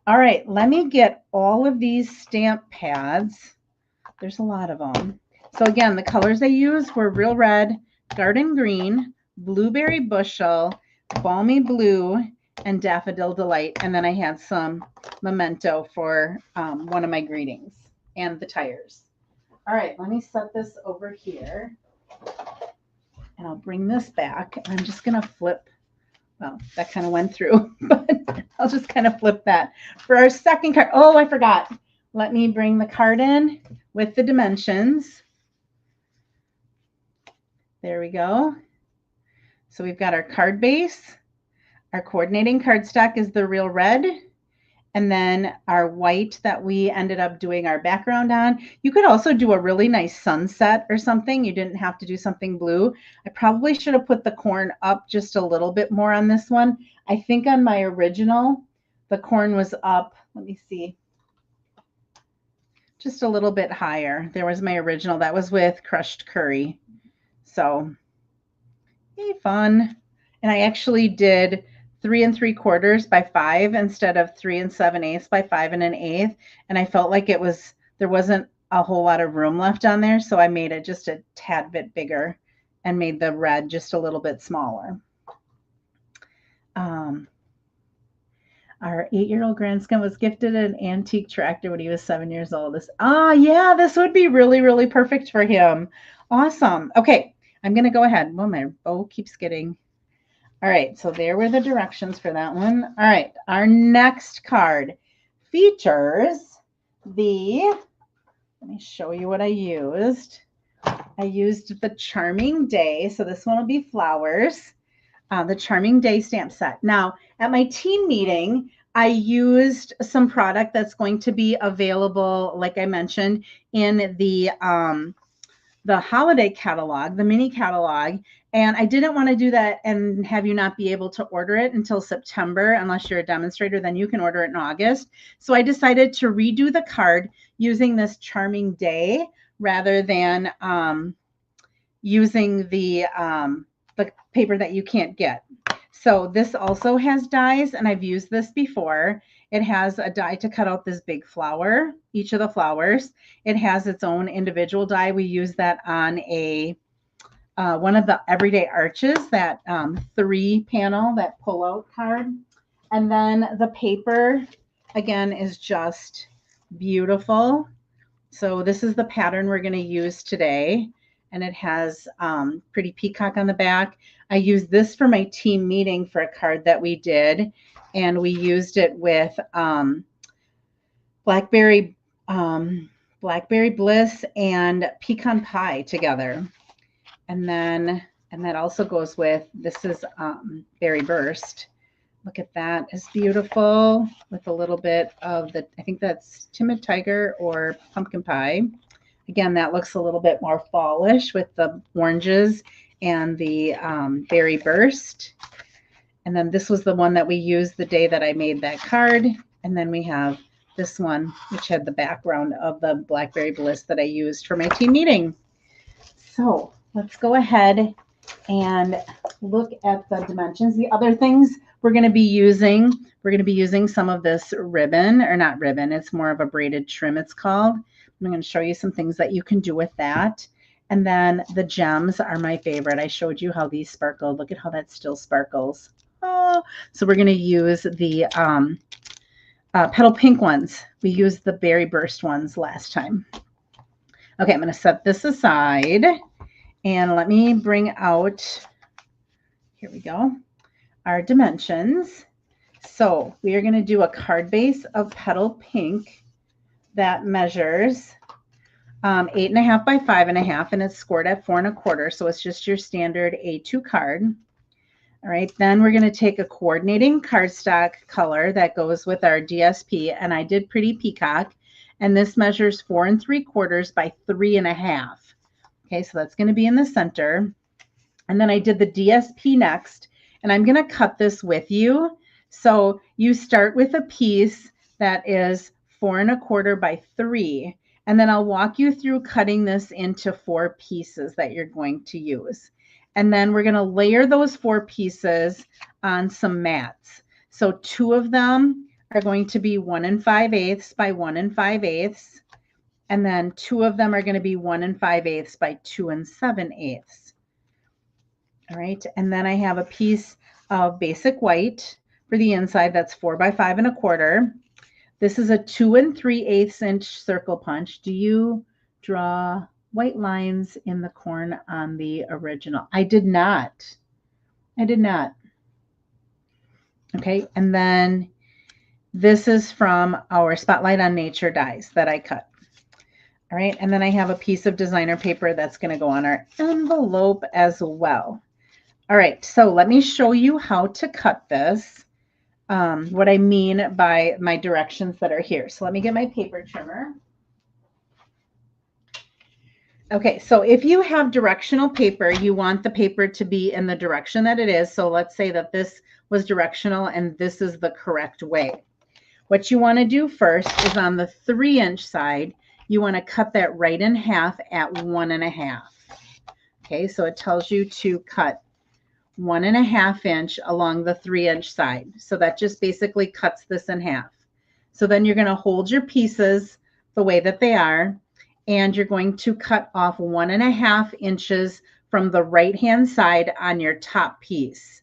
All right, let me get all of these stamp pads. There's a lot of them. So again, the colors I used were Real Red, Garden Green, Blueberry Bushel, Balmy Blue, and Daffodil Delight. And then I had some Memento for one of my greetings and the tires. All right, let me set this over here. And I'll bring this back. And I'm just going to flip. Well, that kind of went through, but I'll just kind of flip that. For our second card, oh, I forgot. Let me bring the card in with the dimensions. There we go. So we've got our card base. Our coordinating cardstock is the Real Red. and then our white that we ended up doing our background on. You could also do a really nice sunset or something. You didn't have to do something blue. I probably should have put the corn up just a little bit more on this one. I think on my original, the corn was up, let me see, just a little bit higher. There was my original. That was with crushed curry. So, hey, fun. And I actually did 3 3/4 by 5 instead of 3 7/8 by 5 1/8. And I felt like there wasn't a whole lot of room left on there. So I made it just a tad bit bigger and made the red just a little bit smaller. Our 8-year-old grandson was gifted an antique tractor when he was 7 years old. Yeah, this would be really, really perfect for him. Awesome. Okay, I'm going to go ahead. Well, my bow keeps getting. All right, so there were the directions for that one. All right, our next card features let me show you what I used. I used the Charming Day. So this one will be flowers. The Charming Day stamp set. Now, at my teen meeting, I used some product that's going to be available, like I mentioned, in the holiday catalog, the mini catalog. And I didn't want to do that and have you not be able to order it until September, unless you're a demonstrator, then you can order it in August. So I decided to redo the card using this Charming Day rather than using the paper that you can't get. So this also has dies, and I've used this before. It has a die to cut out this big flower, each of the flowers. It has its own individual die. We use that on a one of the Everyday Arches, that 3-panel, that pull-out card. And then the paper, again, is just beautiful. So this is the pattern we're going to use today. And it has pretty peacock on the back. I used this for my team meeting for a card that we did. And we used it with blackberry bliss and pecan pie together. And that also goes with, this is berry burst. Look at that, it's beautiful with a little bit of I think that's timid tiger or pumpkin pie. Again, that looks a little bit more fallish with the oranges and the berry burst. And then this was the one that we used the day that I made that card. And then we have this one, which had the background of the blackberry bliss that I used for my team meeting. So let's go ahead and look at the dimensions. The other things we're going to be using some of this ribbon, or not ribbon, it's more of a braided trim, it's called. I'm going to show you some things that you can do with that. And then the gems are my favorite. I showed you how these sparkled. Look at how that still sparkles. Oh, so we're going to use the petal pink ones. We used the berry burst ones last time. Okay, I'm going to set this aside and let me bring out, here we go, our dimensions. So we are going to do a card base of petal pink that measures 8.5 by 5.5, and it's scored at 4 1/4. So it's just your standard A2 card. All right, then we're going to take a coordinating cardstock color that goes with our DSP, and I did Pretty Peacock, and this measures 4 3/4 by 3.5. Okay, so that's going to be in the center. And then I did the DSP next, and I'm going to cut this with you. So you start with a piece that is 4 1/4 by 3, and then I'll walk you through cutting this into 4 pieces that you're going to use. And then we're going to layer those 4 pieces on some mats. So 2 of them are going to be 1 5/8 by 1 5/8. And then 2 of them are going to be 1 5/8 by 2 7/8. All right. And then I have a piece of basic white for the inside. That's 4 by 5 1/4. This is a 2 3/8 inch circle punch. Do you draw white lines in the corn on the original? I did not. I did not. Okay. And then this is from our Spotlight on Nature dies that I cut. All right. And then I have a piece of designer paper that's going to go on our envelope as well. All right. So let me show you how to cut this. what I mean by my directions that are here. So let me get my paper trimmer. Okay, so if you have directional paper, you want the paper to be in the direction that it is. So let's say that this was directional and this is the correct way. What you want to do first is on the 3-inch side, you want to cut that right in half at 1.5. Okay, so it tells you to cut 1.5 inch along the 3-inch side. So that just basically cuts this in half. So then you're going to hold your pieces the way that they are, and you're going to cut off 1.5 inches from the right-hand side on your top piece.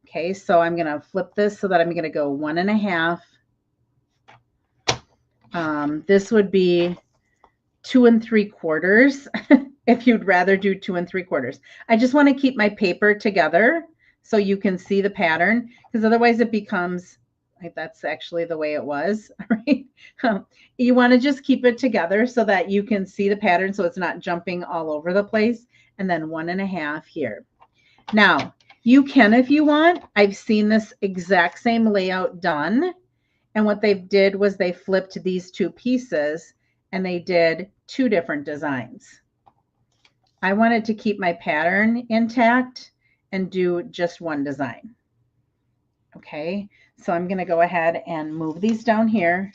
Okay, so I'm going to flip this so that I'm going to go 1.5. This would be 2 3/4 if you'd rather do 2 3/4. I just want to keep my paper together so you can see the pattern, because otherwise it becomes like that's actually the way it was, right? You want to just keep it together so that you can see the pattern so it's not jumping all over the place. And then 1.5 here. Now, you can, if you want, I've seen this exact same layout done. And what they did was they flipped these two pieces and they did 2 different designs. I wanted to keep my pattern intact and do just one design. Okay, so I'm going to go ahead and move these down here.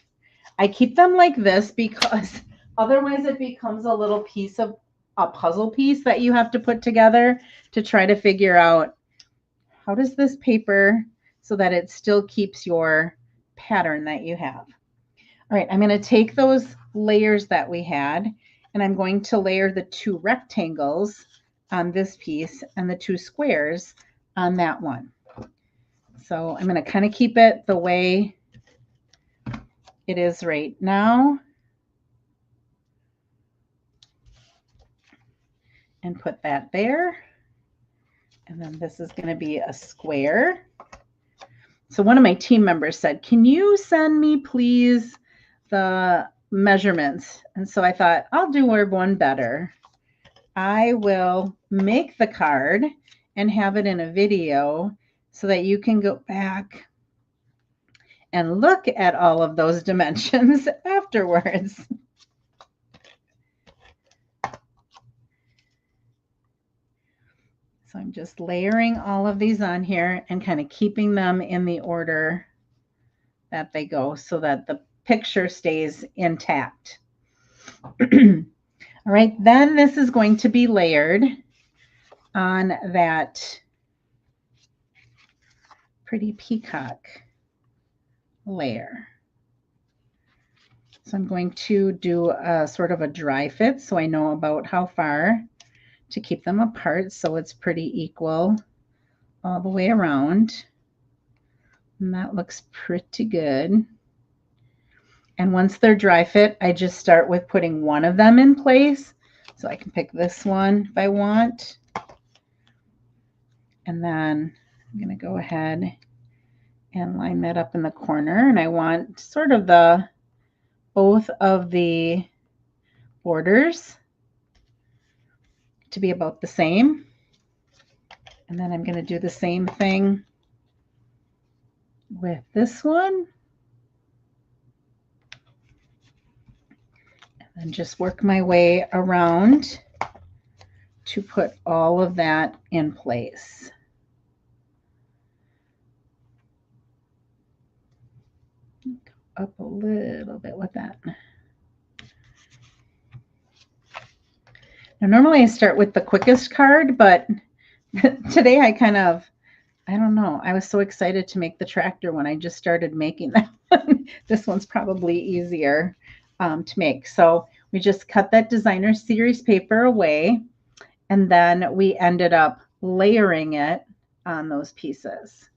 I keep them like this because otherwise it becomes a little piece of a puzzle piece that you have to put together to try to figure out how does this paper so that it still keeps your pattern that you have. All right, I'm going to take those layers that we had and I'm going to layer the 2 rectangles on this piece and the 2 squares on that one. So I'm going to kind of keep it the way it is right now and put that there. And then this is going to be a square. So one of my team members said, can you send me please the measurements? And so I thought, I'll do one better. I will make the card and have it in a video so that you can go back and look at all of those dimensions afterwards. So I'm just layering all of these on here and kind of keeping them in the order that they go so that the picture stays intact. All right, then this is going to be layered on that pretty peacock layer. So I'm going to do a sort of a dry fit so I know about how far to keep them apart so it's pretty equal all the way around. And that looks pretty good. And once they're dry fit, I just start with putting one of them in place. So I can pick this one if I want. And then I'm going to go ahead and line that up in the corner. And I want sort of both of the borders to be about the same. And then I'm going to do the same thing with this one. And just work my way around to put all of that in place. Go up a little bit with that. Now, normally I start with the quickest card, but today I don't know. I was so excited to make the tractor when I just started making that one. This one's probably easier to make. So we just cut that designer series paper away, and then we ended up layering it on those pieces.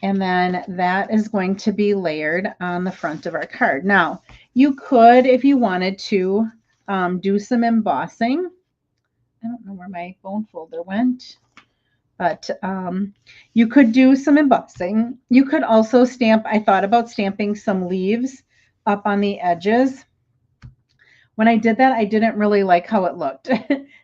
And then that is going to be layered on the front of our card. Now, you could, if you wanted to, do some embossing. I don't know where my bone folder went. But you could do some embossing. You could also stamp. I thought about stamping some leaves up on the edges. When I did that, I didn't really like how it looked.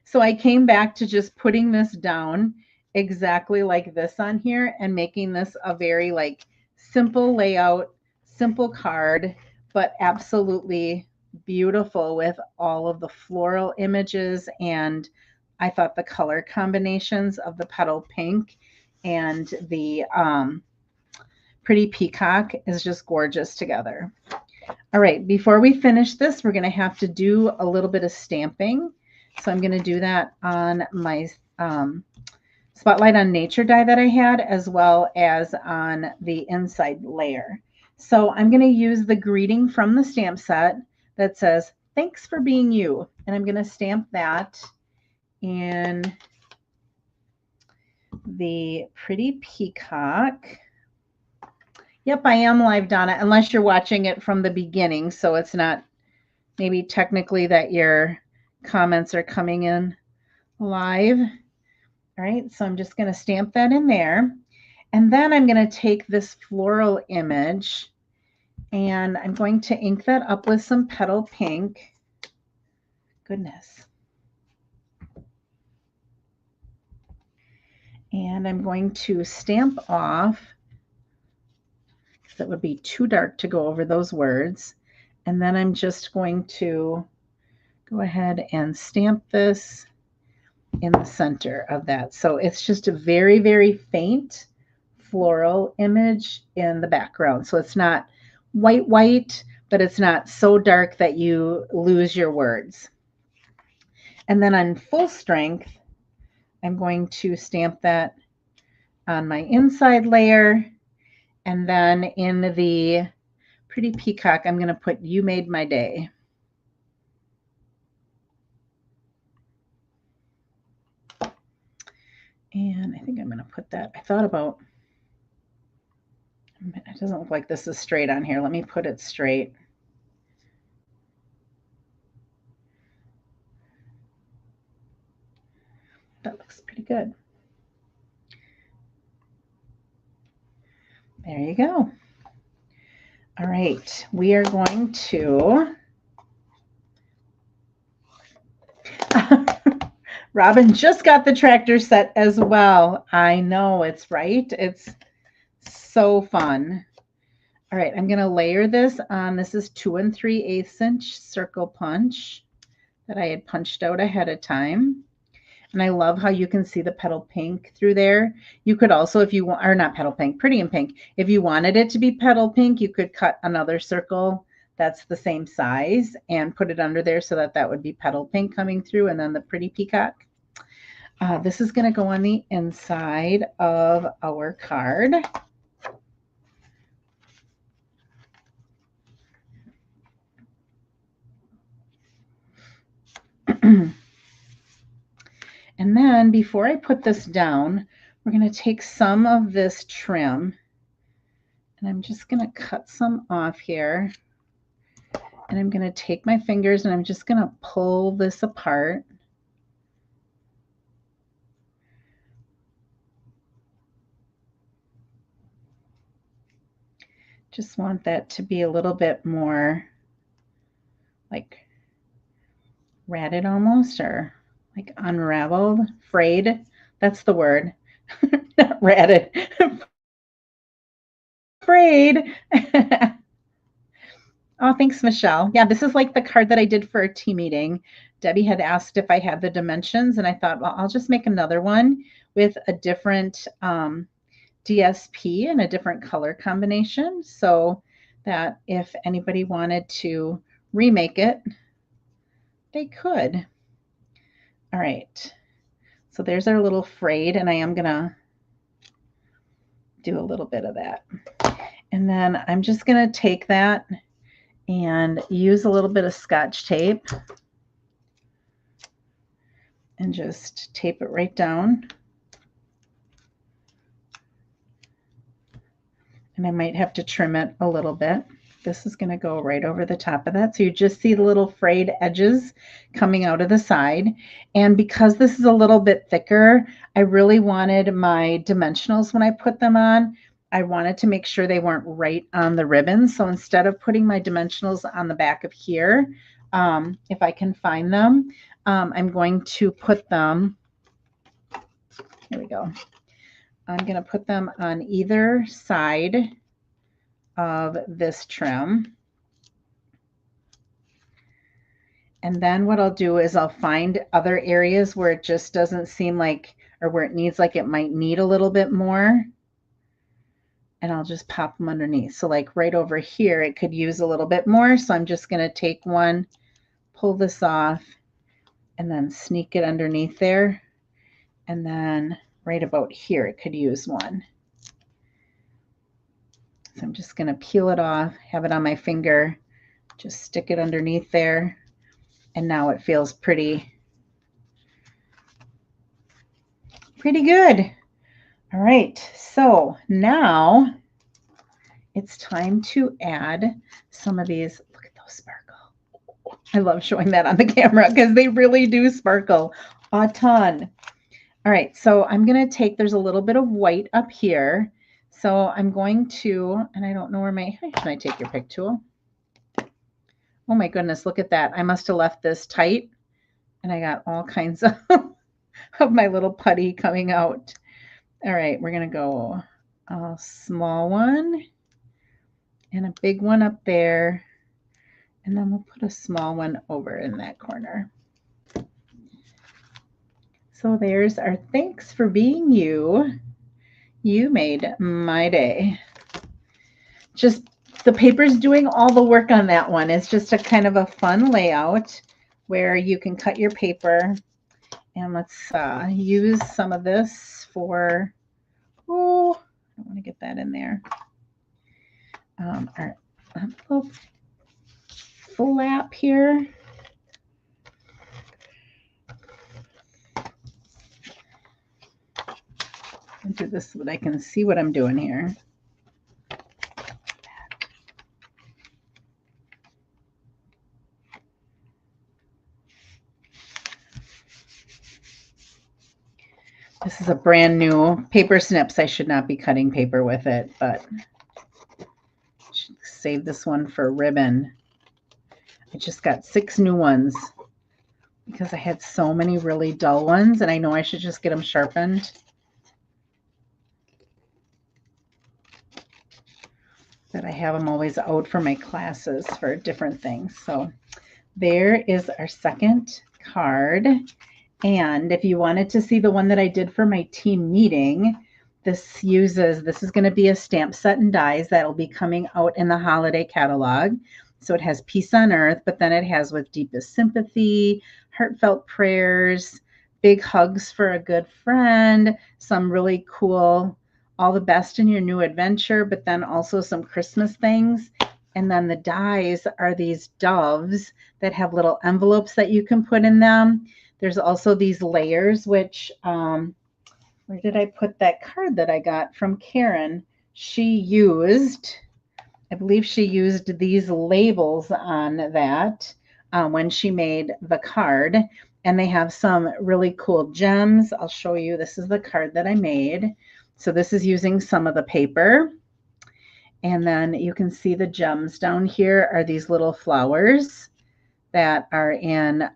So I came back to just putting this down exactly like this on here and making this a very like simple layout, simple card, but absolutely beautiful with all of the floral images. And I thought the color combinations of the petal pink and the pretty peacock is just gorgeous together. All right, before we finish this, we're going to have to do a little bit of stamping. So I'm going to do that on my Spotlight on Nature die that I had, as well as on the inside layer. So I'm going to use the greeting from the stamp set that says, "Thanks for being you." And I'm going to stamp that in the pretty peacock. Yep, I am live, Donna, unless you're watching it from the beginning. So it's not maybe technically that your comments are coming in live. All right, so I'm just going to stamp that in there. And then I'm going to take this floral image and I'm going to ink that up with some petal pink. Goodness. And I'm going to stamp off, because that would be too dark to go over those words. And then I'm just going to go ahead and stamp this in the center of that. So it's just a very, very faint floral image in the background. So it's not white, but it's not so dark that you lose your words. And then on full strength, I'm going to stamp that on my inside layer. And then in the pretty peacock, I'm going to put "You Made My Day." And I think I'm going to put that, I thought about, it doesn't look like this is straight on here. Let me put it straight. That looks pretty good. There you go. All right, we are going to Robin just got the tractor set as well. I know, it's right. It's so fun. All right, I'm going to layer this on. This is 2 3/8 inch circle punch that I had punched out ahead of time. And I love how you can see the petal pink through there. You could also, if you want, or not petal pink, pretty in pink. If you wanted it to be petal pink, you could cut another circle that's the same size and put it under there so that that would be petal pink coming through, and then the pretty peacock. This is going to go on the inside of our card. And then before I put this down, we're going to take some of this trim and I'm just going to cut some off here. And I'm going to take my fingers and I'm just going to pull this apart. Just want that to be a little bit more like ratted almost, or like unraveled, frayed. That's the word. Not ratted. Frayed. Oh, thanks, Michelle. Yeah, this is like the card that I did for a team meeting. Debbie had asked if I had the dimensions, and I thought, well, I'll just make another one with a different DSP and a different color combination, so that if anybody wanted to remake it, they could. All right, so there's our little frayed, and I am gonna do a little bit of that. And then I'm just gonna take that and use a little bit of Scotch tape and just tape it right down. And I might have to trim it a little bit. This is going to go right over the top of that. So you just see the little frayed edges coming out of the side. And because this is a little bit thicker, I really wanted my dimensionals when I put them on. I wanted to make sure they weren't right on the ribbon. So instead of putting my dimensionals on the back of here, if I can find them, I'm going to put them, here we go. I'm going to put them on either side of this trim. And then what I'll do is I'll find other areas where it just doesn't seem like, or where it needs like it might need a little bit more. And I'll just pop them underneath. So like right over here, it could use a little bit more. So I'm just going to take one, pull this off, and then sneak it underneath there. And then right about here, it could use one. So I'm just going to peel it off, have it on my finger, just stick it underneath there. And now it feels pretty good. All right, so now it's time to add some of these. Look at those sparkle. I love showing that on the camera because they really do sparkle a ton. All right, so I'm going to take, there's a little bit of white up here. So I'm going to, and I don't know where should I take your pick tool? Oh my goodness, look at that. I must have left this tight and I got all kinds of, of my little putty coming out. All right, we're going to go a small one and a big one up there. And then we'll put a small one over in that corner. So there's our thanks for being you. You made my day. Just the paper's doing all the work on that one. It's just a kind of a fun layout where you can cut your paper. And let's use some of this for, oh, I don't want to get that in there. Our little flap here. I'll do this so that I can see what I'm doing here. This is a brand new paper snips. I should not be cutting paper with it, but I should save this one for ribbon. I just got 6 new ones because I had so many really dull ones, and I know I should just get them sharpened. But I have them always out for my classes for different things. So there is our second card. And if you wanted to see the one that I did for my team meeting, this is going to be a stamp set and dies that'll be coming out in the holiday catalog. So it has Peace on Earth, but then it has With Deepest Sympathy, Heartfelt Prayers, Big Hugs for a Good Friend, some really cool, all the best in your new adventure, but then also some Christmas things. And then the dies are these doves that have little envelopes that you can put in them. There's also these layers, which, where did I put that card that I got from Karen? I believe she used these labels on that when she made the card. And they have some really cool gems. I'll show you. This is the card that I made. So this is using some of the paper. And then you can see the gems down here are these little flowers that are in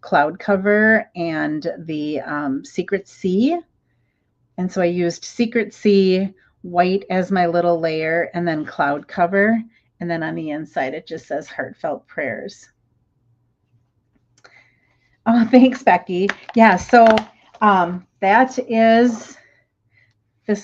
Cloud Cover and the Secret Sea. And so I used Secret Sea, white as my little layer, and then Cloud Cover. And then on the inside, it just says Heartfelt Prayers. Oh, thanks, Becky. Yeah, so this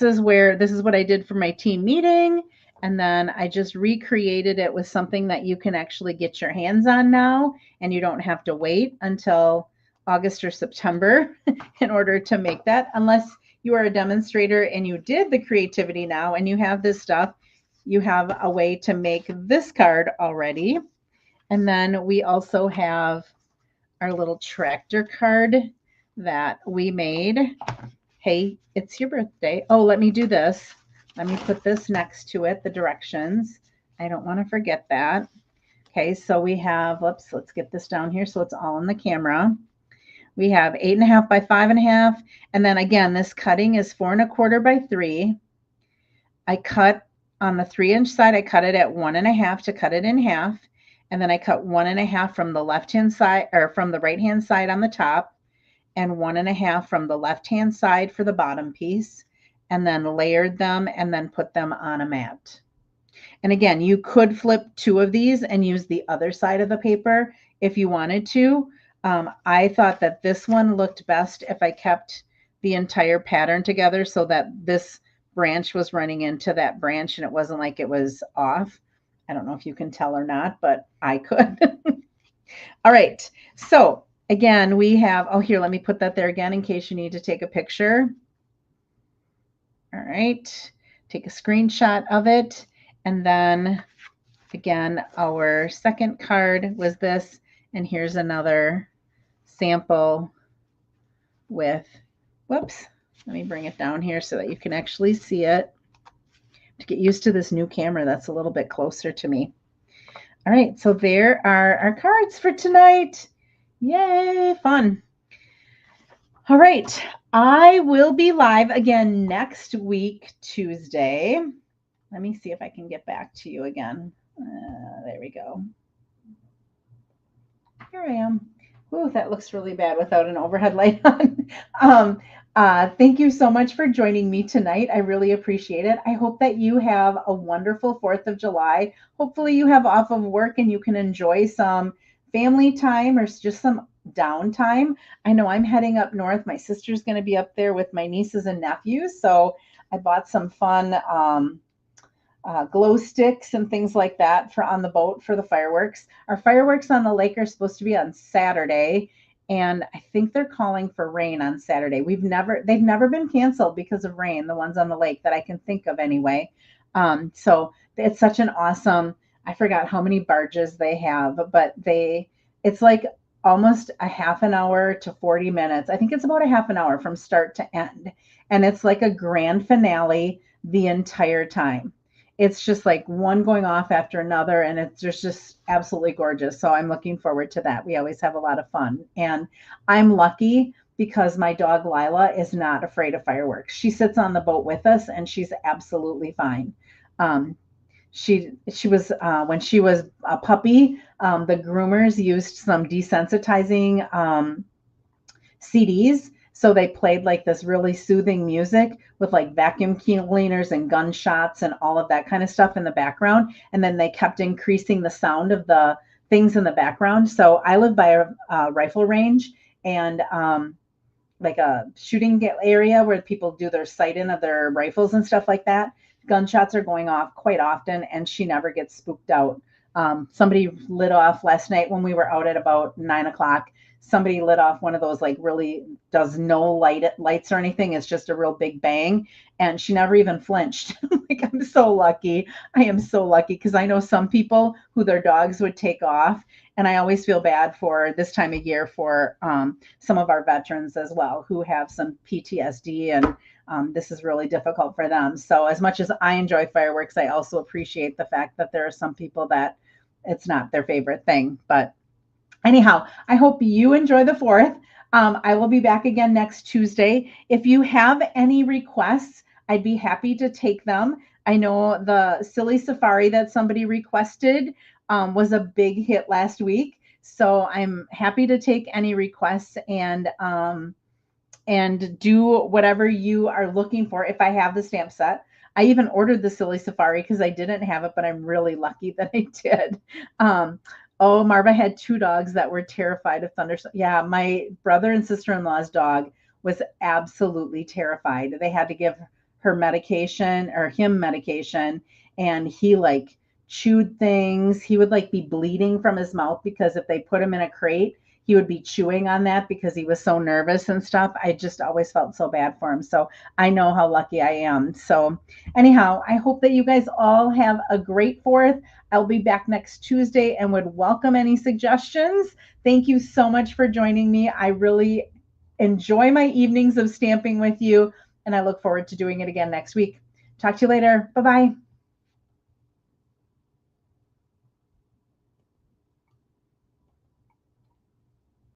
is what I did for my team meeting. And then I just recreated it with something that you can actually get your hands on now, and you don't have to wait until August or September in order to make that, unless you are a demonstrator and you did the creativity now and you have this stuff. You have a way to make this card already. And then we also have our little tractor card that we made. Hey, it's your birthday. Oh, let me do this. Let me put this next to it, the directions. I don't want to forget that. Okay, so we have, let's get this down here so it's all in the camera. We have 8.5 by 5.5. And then again, this cutting is 4 1/4 by 3. I cut on the 3-inch side, I cut it at 1.5 to cut it in half. And then I cut 1.5 from the left-hand side, or from the right-hand side on the top, and 1.5 from the left-hand side for the bottom piece, and then layered them and then put them on a mat. And again, you could flip two of these and use the other side of the paper if you wanted to. I thought that this one looked best if I kept the entire pattern together so that this branch was running into that branch and it wasn't like it was off. I don't know if you can tell or not, but I could. All right. So again, we have, oh, here, let me put that there again in case you need to take a picture. All right. Take a screenshot of it. And then again, our second card was this. And here's another sample with, whoops, let me bring it down here so that you can actually see it. To get used to this new camera that's a little bit closer to me. All right, so there are our cards for tonight. Yay, fun. All right, I will be live again next week, Tuesday. Let me see if I can get back to you again. There we go. Here I am. Ooh, that looks really bad without an overhead light on. Thank you so much for joining me tonight. I really appreciate it. I hope that you have a wonderful 4th of July. Hopefully you have off of work and you can enjoy some family time or just some downtime. I know I'm heading up north. My sister's going to be up there with my nieces and nephews. So I bought some fun glow sticks and things like that for on the boat for the fireworks. Our fireworks on the lake are supposed to be on Saturday, and I think they're calling for rain on Saturday. They've never been canceled because of rain, the ones on the lake that I can think of anyway. So it's such an awesome, I forgot how many barges they have, but it's like almost a half an hour to 40 minutes. I think it's about a half an hour from start to end. And it's like a grand finale the entire time. It's just like one going off after another, and it's just absolutely gorgeous. So I'm looking forward to that. We always have a lot of fun. And I'm lucky because my dog Lila is not afraid of fireworks. She sits on the boat with us and she's absolutely fine. She was when she was a puppy, the groomers used some desensitizing CDs. So they played like this really soothing music with like vacuum cleaners and gunshots and all of that kind of stuff in the background. And then they kept increasing the sound of the things in the background. So I live by a rifle range and like a shooting area where people do their sight in of their rifles and stuff like that. Gunshots are going off quite often, and she never gets spooked out. Somebody lit off last night when we were out at about 9 o'clock. Somebody lit off one of those like really does no lights or anything. It's just a real big bang, and she never even flinched. Like I'm so lucky. I am so lucky because I know some people who their dogs would take off, and I always feel bad for this time of year for some of our veterans as well who have some PTSD, and this is really difficult for them. So as much as I enjoy fireworks, I also appreciate the fact that there are some people that it's not their favorite thing. But anyhow, I hope you enjoy the 4th. I will be back again next Tuesday. If you have any requests, I'd be happy to take them. I know the Silly Safari that somebody requested was a big hit last week. So I'm happy to take any requests and do whatever you are looking for if I have the stamp set. I even ordered the Silly Safari because I didn't have it, but I'm really lucky that I did. Oh, Marva had 2 dogs that were terrified of thunderstorms. Yeah, my brother and sister-in-law's dog was absolutely terrified. They had to give her medication or him medication, and he like chewed things. He would like be bleeding from his mouth because if they put him in a crate, he would be chewing on that because he was so nervous and stuff. I just always felt so bad for him. So I know how lucky I am. So anyhow, I hope that you guys all have a great 4th. I'll be back next Tuesday and would welcome any suggestions. Thank you so much for joining me. I really enjoy my evenings of stamping with you, and I look forward to doing it again next week. Talk to you later. Bye-bye.